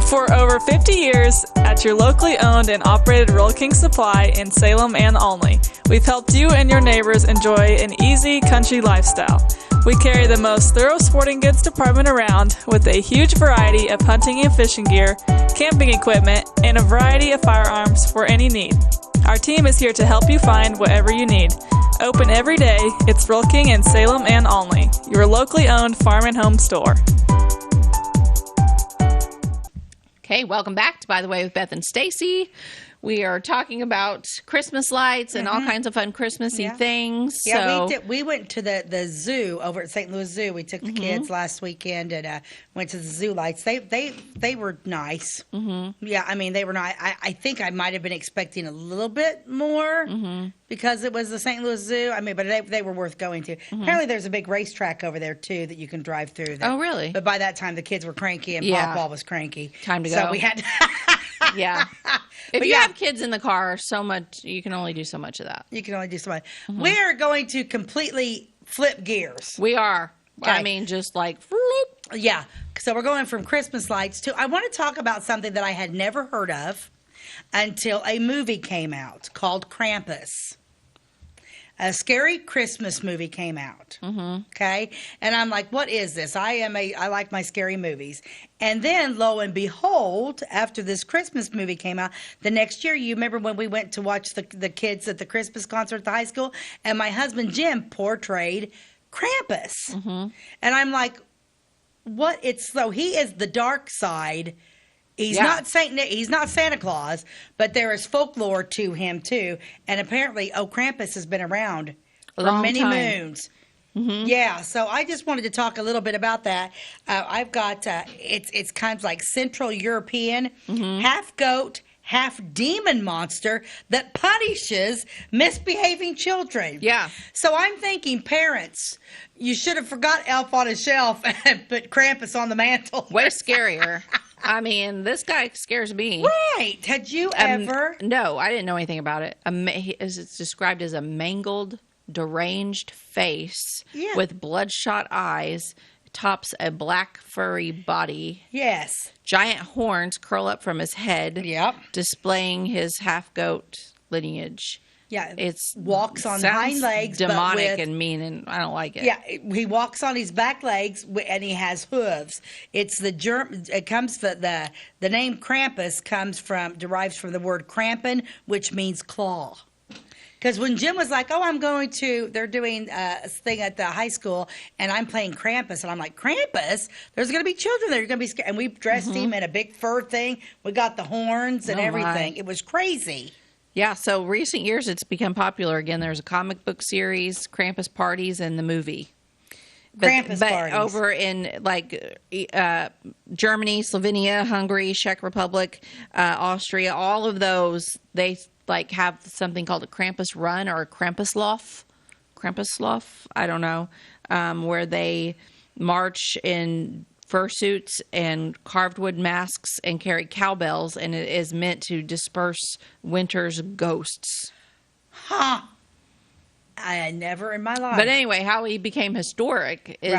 For over 50 years, at your locally owned and operated Roll King Supply in Salem and Olney, we've helped you and your neighbors enjoy an easy country lifestyle. We carry the most thorough sporting goods department around with a huge variety of hunting and fishing gear, camping equipment, and a variety of firearms for any need. Our team is here to help you find whatever you need. Open every day, it's Roll King in Salem and Olney, your locally owned farm and home store. Okay, welcome back to By the Way with Beth and Stacey. We are talking about Christmas lights and all kinds of fun Christmassy things. Yeah, we went to the zoo over at St. Louis Zoo. We took the kids last weekend and went to the zoo lights. They were nice. Yeah, I mean, they were nice. I think I might have been expecting a little bit more because it was the St. Louis Zoo. I mean, but they were worth going to. Apparently, there's a big racetrack over there, too, that you can drive through. Oh, really? But by that time, the kids were cranky and Pawpaw was cranky. Time to go. So we had to... Yeah. If you have kids in the car, so much, you can only do so much of that. You can only do so much. We're going to completely flip gears. We are. Okay. I mean, just like, floop. Yeah. So we're going from Christmas lights to, I want to talk about something that I had never heard of until a movie came out called Krampus. A scary Christmas movie came out. Okay. And I'm like, what is this? I like my scary movies. And then lo and behold, after this Christmas movie came out, the next year, you remember when we went to watch the kids at the Christmas concert at the high school? And my husband Jim portrayed Krampus. And I'm like, what? He is the dark side. He's not he's not Santa Claus, but there is folklore to him too. And apparently, Krampus has been around for many moons. Yeah, so I just wanted to talk a little bit about that. I've got it's kind of like Central European, half goat, half demon monster that punishes misbehaving children. Yeah. So I'm thinking, parents, you should have forgot Elf on a Shelf and put Krampus on the mantle. Way scarier. I mean, this guy scares me. Right. Had you ever? No, I didn't know anything about it. It's described as a mangled, deranged face with bloodshot eyes, tops a black furry body. Yes. Giant horns curl up from his head. Yep. Displaying his half-goat lineage. Yeah, it's walks on hind legs, demonic and mean, and I don't like it. Yeah, he walks on his back legs and he has hooves. It's the It comes the name Krampus derives from the word krampen, which means claw. Because when Jim was like, they're doing a thing at the high school, and I'm playing Krampus, and I'm like, Krampus? There's going to be children there. You're going to be scared. And we dressed him in a big fur thing. We got the horns and everything. It was crazy. Yeah, so recent years it's become popular again. There's a comic book series, Krampus parties, and the movie. Krampus parties. Over in Germany, Slovenia, Hungary, Czech Republic, Austria, all of those, they have something called a Krampus run or a Krampuslauf, I don't know, where they march in fursuits and carved wood masks and carry cowbells, and it is meant to disperse winter's ghosts. Huh. I never in my life. But anyway, how he became historic is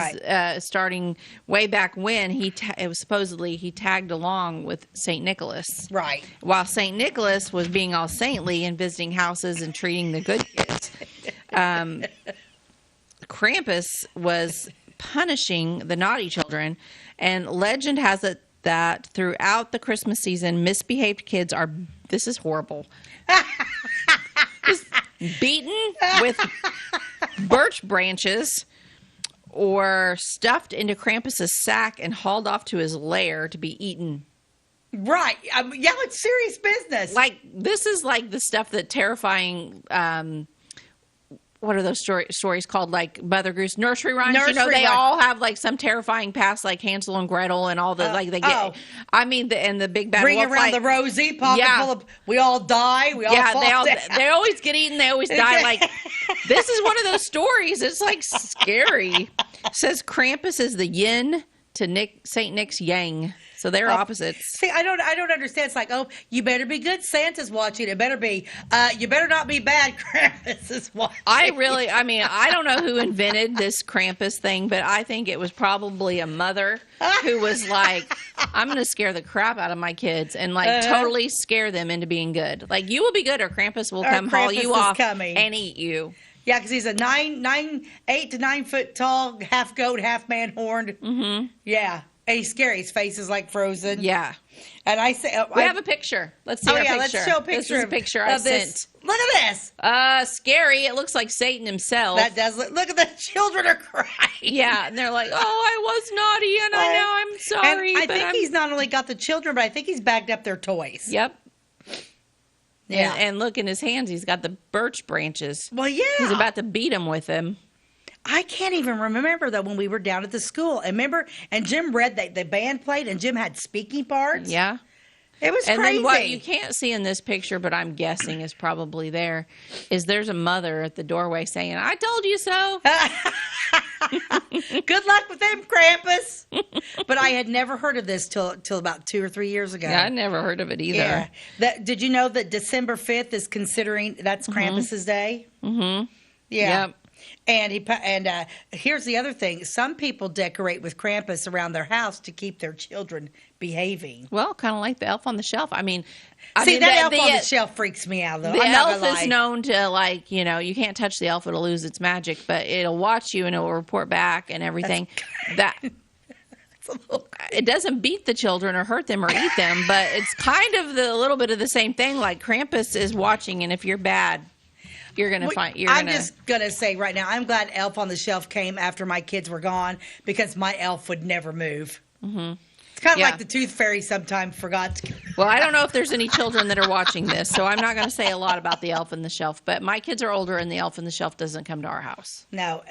starting way back when it was supposedly he tagged along with St. Nicholas. Right. While St. Nicholas was being all saintly and visiting houses and treating the good kids, Krampus was punishing the naughty children, and legend has it that throughout the Christmas season, misbehaved kids are, this is horrible, just beaten with birch branches or stuffed into Krampus's sack and hauled off to his lair to be eaten. Right. Yeah, it's serious business. This is like the stuff that terrifying, what are those stories called? Like Mother Goose nursery rhymes. They all have some terrifying past, like Hansel and Gretel and all the they get. I mean, and the big bad bring wolf around the rosy pocket full of. We all die. We all fall down. They always get eaten. They always die. This is one of those stories. It's scary. It says Krampus is the yin to Saint Nick's yang. So they're opposites. See, I don't understand. It's like, you better be good. Santa's watching. It better be. You better not be bad. Krampus is watching. I don't know who invented this Krampus thing, but I think it was probably a mother who was like, I'm going to scare the crap out of my kids and totally scare them into being good. You will be good, or Krampus will come haul you off and eat you. Yeah, because he's a 8 to 9 foot tall, half goat, half man horned. Mm-hmm. Yeah. And he's scary. His face is frozen. Yeah. And I say, we have a picture. Let's see. Let's show a picture. This is a picture I sent. Look at this. Scary. It looks like Satan himself. That does look at the children are crying. Yeah, and they're like, I was naughty, and I know I'm sorry. And I think he's not only got the children, but I think he's bagged up their toys. Yep. Yeah. And look in his hands. He's got the birch branches. Well, yeah. He's about to beat him with them. I can't even remember, though, when we were down at the school. And Jim read the band played, and Jim had speaking parts. Yeah. It was crazy. And then what you can't see in this picture, but I'm guessing is probably there's a mother at the doorway saying, I told you so. Good luck with them, Krampus. But I had never heard of this till about 2 or 3 years ago. Yeah, I never heard of it either. Yeah. Did you know that December 5th is that's Krampus's day? Mm-hmm. Yeah. Yep. And here's the other thing. Some people decorate with Krampus around their house to keep their children behaving. Well, kind of like the Elf on the Shelf. Elf on the Shelf freaks me out, though. The elf is known to, you can't touch the elf. It'll lose its magic, but it'll watch you and it'll report back and everything. It doesn't beat the children or hurt them or eat them, but it's kind of a little bit of the same thing. Like Krampus is watching, and if you're bad, I'm just going to say right now, I'm glad Elf on the Shelf came after my kids were gone because my elf would never move. Mm-hmm. It's kind of like the Tooth Fairy sometimes forgot to. Well, I don't know if there's any children that are watching this, so I'm not going to say a lot about the Elf on the Shelf. But my kids are older, and the Elf on the Shelf doesn't come to our house. No,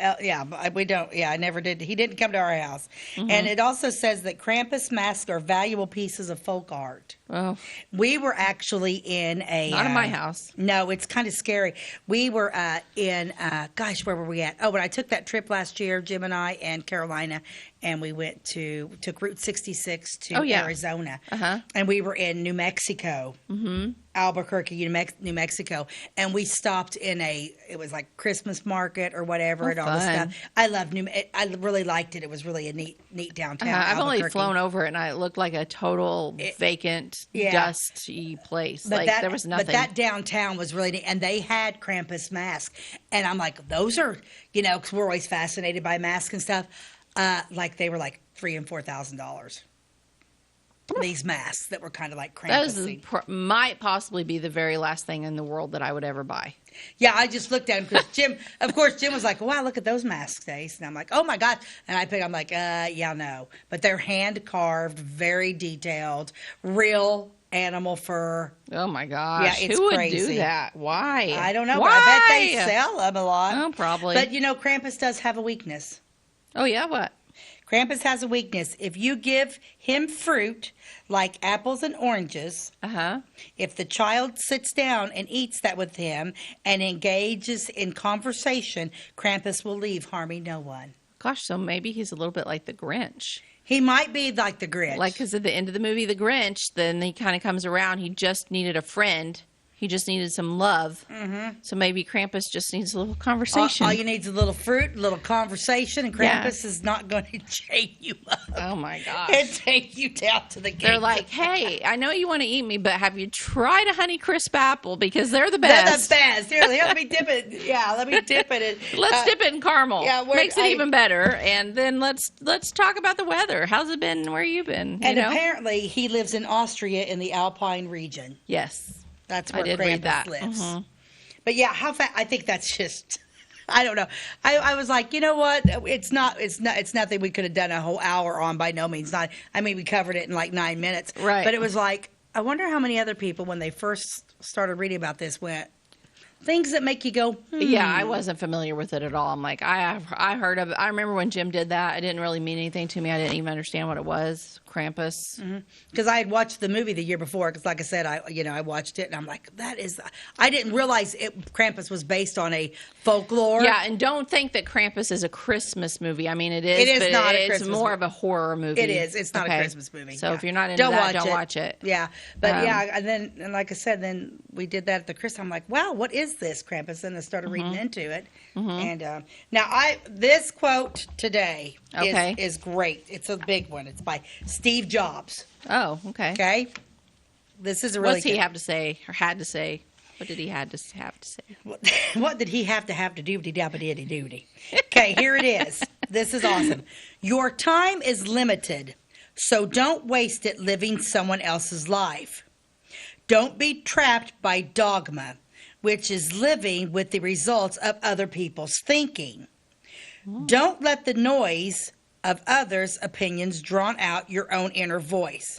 we don't. Yeah, I never did. He didn't come to our house. Mm-hmm. And it also says that Krampus masks are valuable pieces of folk art. Oh. We were actually in a... Not in my house. No, it's kind of scary. We were where were we at? Oh, when I took that trip last year, Jim and I and Carolina, and we took Route 66 to Arizona. Uh-huh. And we were in New Mexico. Mm-hmm. Albuquerque, New Mexico, and we stopped in it was like Christmas market or whatever, and all this stuff. I loved I really liked it. It was really a neat downtown. I've only flown over it, and it looked like a total vacant, dusty place. But there was nothing. But that downtown was really neat, and they had Krampus masks, and I'm like, those are, because we're always fascinated by masks and stuff. They were like $3,000 and $4,000. These masks that were kind of like Krampus. Those might possibly be the very last thing in the world that I would ever buy. Yeah, I just looked at him because Jim was like, wow, look at those masks, Ace. And I'm like, oh my God. And I'm like, yeah, no. But they're hand carved, very detailed, real animal fur. Oh my gosh. Yeah, it's Who crazy. would do that? Why? I don't know. Why? But I bet they sell them a lot. Oh, probably. But Krampus does have a weakness. Oh, yeah, what? Krampus has a weakness. If you give him fruit, like apples and oranges, if the child sits down and eats that with him and engages in conversation, Krampus will leave, harming no one. Gosh, so maybe he's a little bit like the Grinch. He might be like the Grinch. Like, because at the end of the movie, the Grinch, then he kind of comes around. He just needed a friend. He just needed some love. Mm-hmm. So maybe Krampus just needs a little conversation. All you need is a little fruit, a little conversation, and Krampus is not going to chain you up. Oh, my gosh. And take you down to the gate. They're like, hey, I know you want to eat me, but have you tried a Honey Crisp apple? Because they're the best. They're the best. Here, let me dip it. Yeah, let me dip it. Let's dip it in caramel. Yeah, makes it even better. And then let's talk about the weather. How's it been? Where you been? Apparently, he lives in Austria in the Alpine region. Yes. That's where I did read that. Krampus lives. Mm-hmm. But yeah, I think that's just, I don't know. I was like, you know what? It's nothing we could have done a whole hour on, by no means. Not. I mean, we covered it in like 9 minutes. Right. But it was like, I wonder how many other people, when they first started reading about this, went, things that make you go, Yeah, I wasn't familiar with it at all. I'm like, I heard of it. I remember when Jim did that. It didn't really mean anything to me. I didn't even understand what it was. Krampus. Because I had watched the movie the year before. Because, like I said, I watched it, and I'm like, I didn't realize Krampus was based on a folklore. Yeah, and don't think that Krampus is a Christmas movie. I mean, it is. It is but not a it's Christmas more movie. of a horror movie. It is. It's not a Christmas movie. So if you're not into that, don't watch it. Yeah, but and like I said, then we did that at the Christmas. I'm like, wow, what is this, Krampus? And I started reading into it. And now this quote today is great. It's a big one. It's by Steve Jobs. Oh, okay. Okay. This is a really. What's he have to say or had to say? What did he have to say? What did he have to do? Doody. Okay, here it is. This is awesome. Your time is limited, so don't waste it living someone else's life. Don't be trapped by dogma, which is living with the results of other people's thinking. Don't let the noise of others' opinions drown out your own inner voice.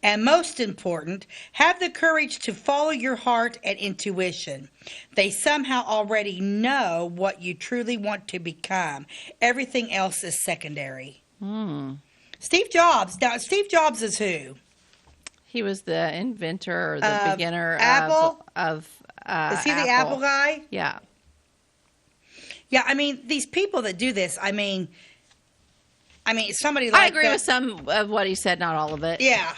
And most important, have the courage to follow your heart and intuition. They somehow already know what you truly want to become. Everything else is secondary. Steve Jobs. Now, Steve Jobs is who? He was the inventor or the beginner Apple? of Is he the Apple guy? Yeah. Yeah, I mean, these people that do this, I mean, somebody like I agree with some of what he said, not all of it. Yeah.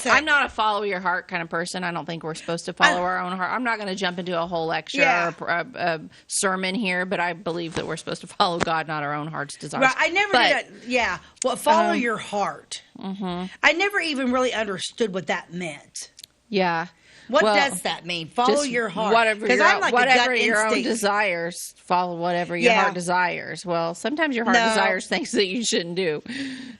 I'm not a follow your heart kind of person. I don't think we're supposed to follow our own heart. I'm not going to jump into a whole lecture or a sermon here, but I believe that we're supposed to follow God, not our own heart's desires. Right, I never did it. Yeah. Well, follow your heart. I never even really understood what that meant. Yeah. What Well, does that mean? Follow just your heart. Whatever Because your, I'm like whatever a gut your own instinct. desires, follow whatever your Yeah. heart desires. Well, sometimes your heart No. desires things that you shouldn't do.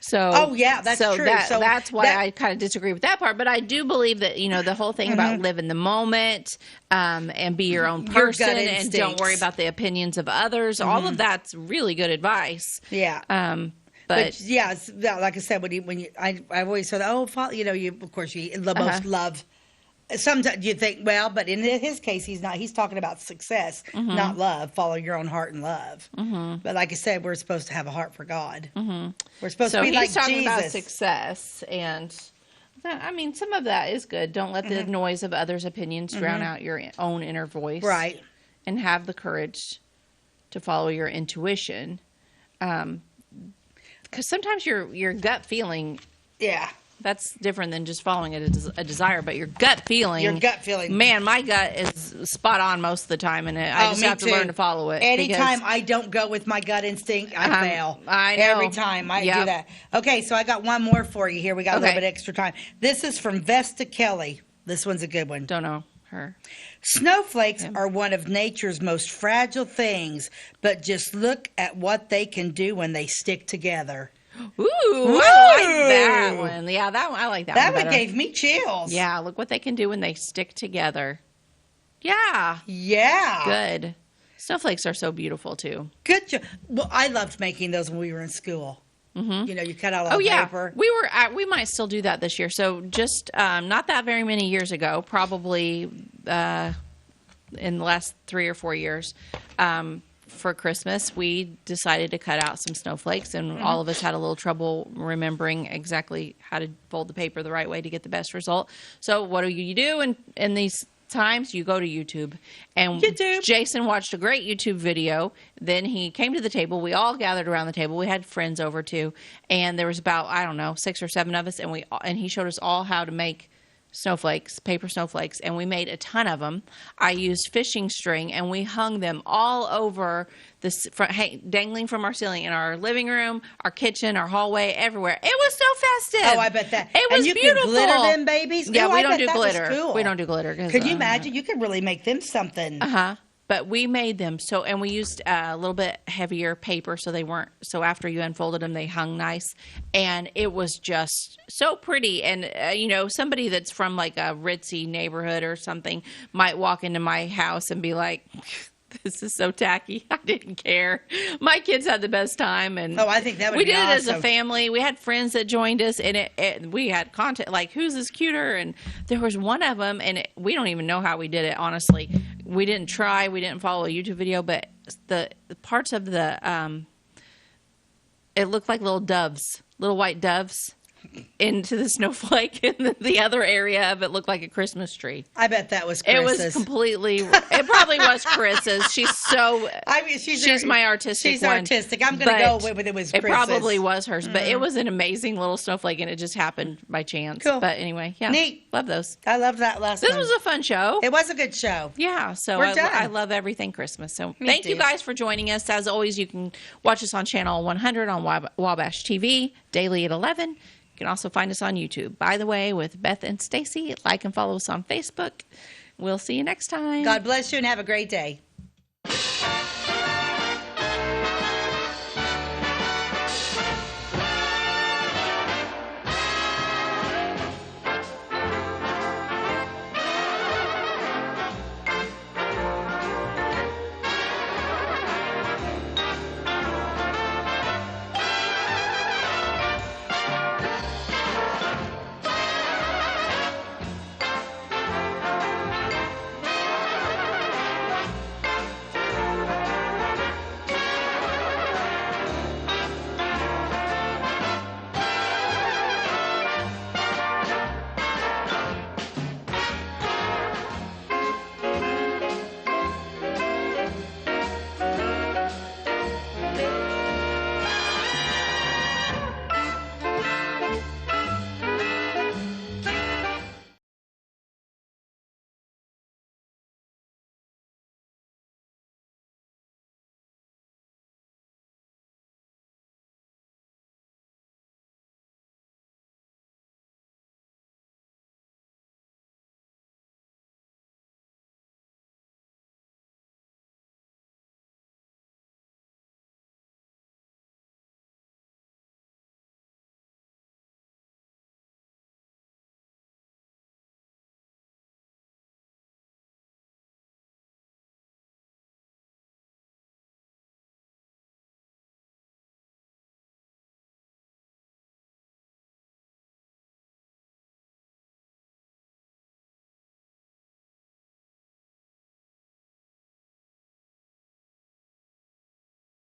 So, Oh, yeah, that's so true. That's why that- I kind of disagree with that part. But I do believe that, the whole thing about live in the moment and be your own Your gut person and don't instincts. worry about the opinions of others. All of that's really good advice. Yeah. But yeah, like I said, I always said, you of course you the most love. Sometimes you think, well, but in his case, he's not. He's talking about success, not love. Follow your own heart and love. But like I said, we're supposed to have a heart for God. We're supposed to be like he's talking Jesus. about success, and some of that is good. Don't let the noise of others' opinions drown out your own inner voice, Right. And have the courage to follow your intuition. Because sometimes your gut feeling, that's different than just following a desire. But your gut feeling, man, my gut is spot on most of the time, and I just have to learn to follow it. Anytime I don't go with my gut instinct, I fail. I know. Every time I do that. Okay, so I got one more for you here. We got a little bit extra time. This is from Vesta Kelly. This one's a good one. Don't know her. Snowflakes are one of nature's most fragile things, but just look at what they can do when they stick together. Ooh, I like that one. Yeah, that one, I like that one. That one better. gave me chills. Yeah, look what they can do when they stick together. Yeah. Yeah. Good. Snowflakes are so beautiful, too. Good job. Well, I loved making those when we were in school. You cut out all the paper. We might still do that this year. So just not that very many years ago, probably in the last 3 or 4 years, for Christmas, we decided to cut out some snowflakes, and all of us had a little trouble remembering exactly how to fold the paper the right way to get the best result. So what do you do in these times? You go to YouTube, and Jason watched a great YouTube video. Then he came to the table. We all gathered around the table. We had friends over too, and there was about 6 or 7 of us, and he showed us all how to make paper snowflakes, and we made a ton of them. I used fishing string, and we hung them all over dangling from our ceiling in our living room, our kitchen, our hallway, everywhere. It was so festive. Oh, I bet that. It was and you beautiful. Can glitter them babies. Yeah, Ooh, we I don't bet do that was glitter. Cool. We don't do glitter. Could you imagine? You could really make them something. But we made them and we used a little bit heavier paper so they weren't, so after you unfolded them, they hung nice. And it was just so pretty. And, somebody that's from like a ritzy neighborhood or something might walk into my house and be like, this is so tacky. I didn't care. My kids had the best time. And I think that would we be did it as a awesome. family. We had friends that joined us, and we had content like, who's this cuter? And there was one of them, and we don't even know how we did it, honestly. We didn't try. We didn't follow a YouTube video, but the parts of it looked like little doves, little white doves into the snowflake, and the other area of it looked like a Christmas tree. I bet that was Chris's. It was completely. It probably was Chris's. She's so. She's my artistic. She's one, artistic. I'm going to go with it was Chris's. It probably was hers, but it was an amazing little snowflake, and it just happened by chance. Cool. But anyway, yeah, neat. Love those. I love that last This one. was a fun show. It was a good show. Yeah, so We're done. I love everything Christmas. So Me thank too. you guys for joining us. As always, you can watch us on Channel 100 on Wabash TV daily at 11. You can also find us on YouTube. By the way, with Beth and Stacey, like and follow us on Facebook. We'll see you next time. God bless you and have a great day.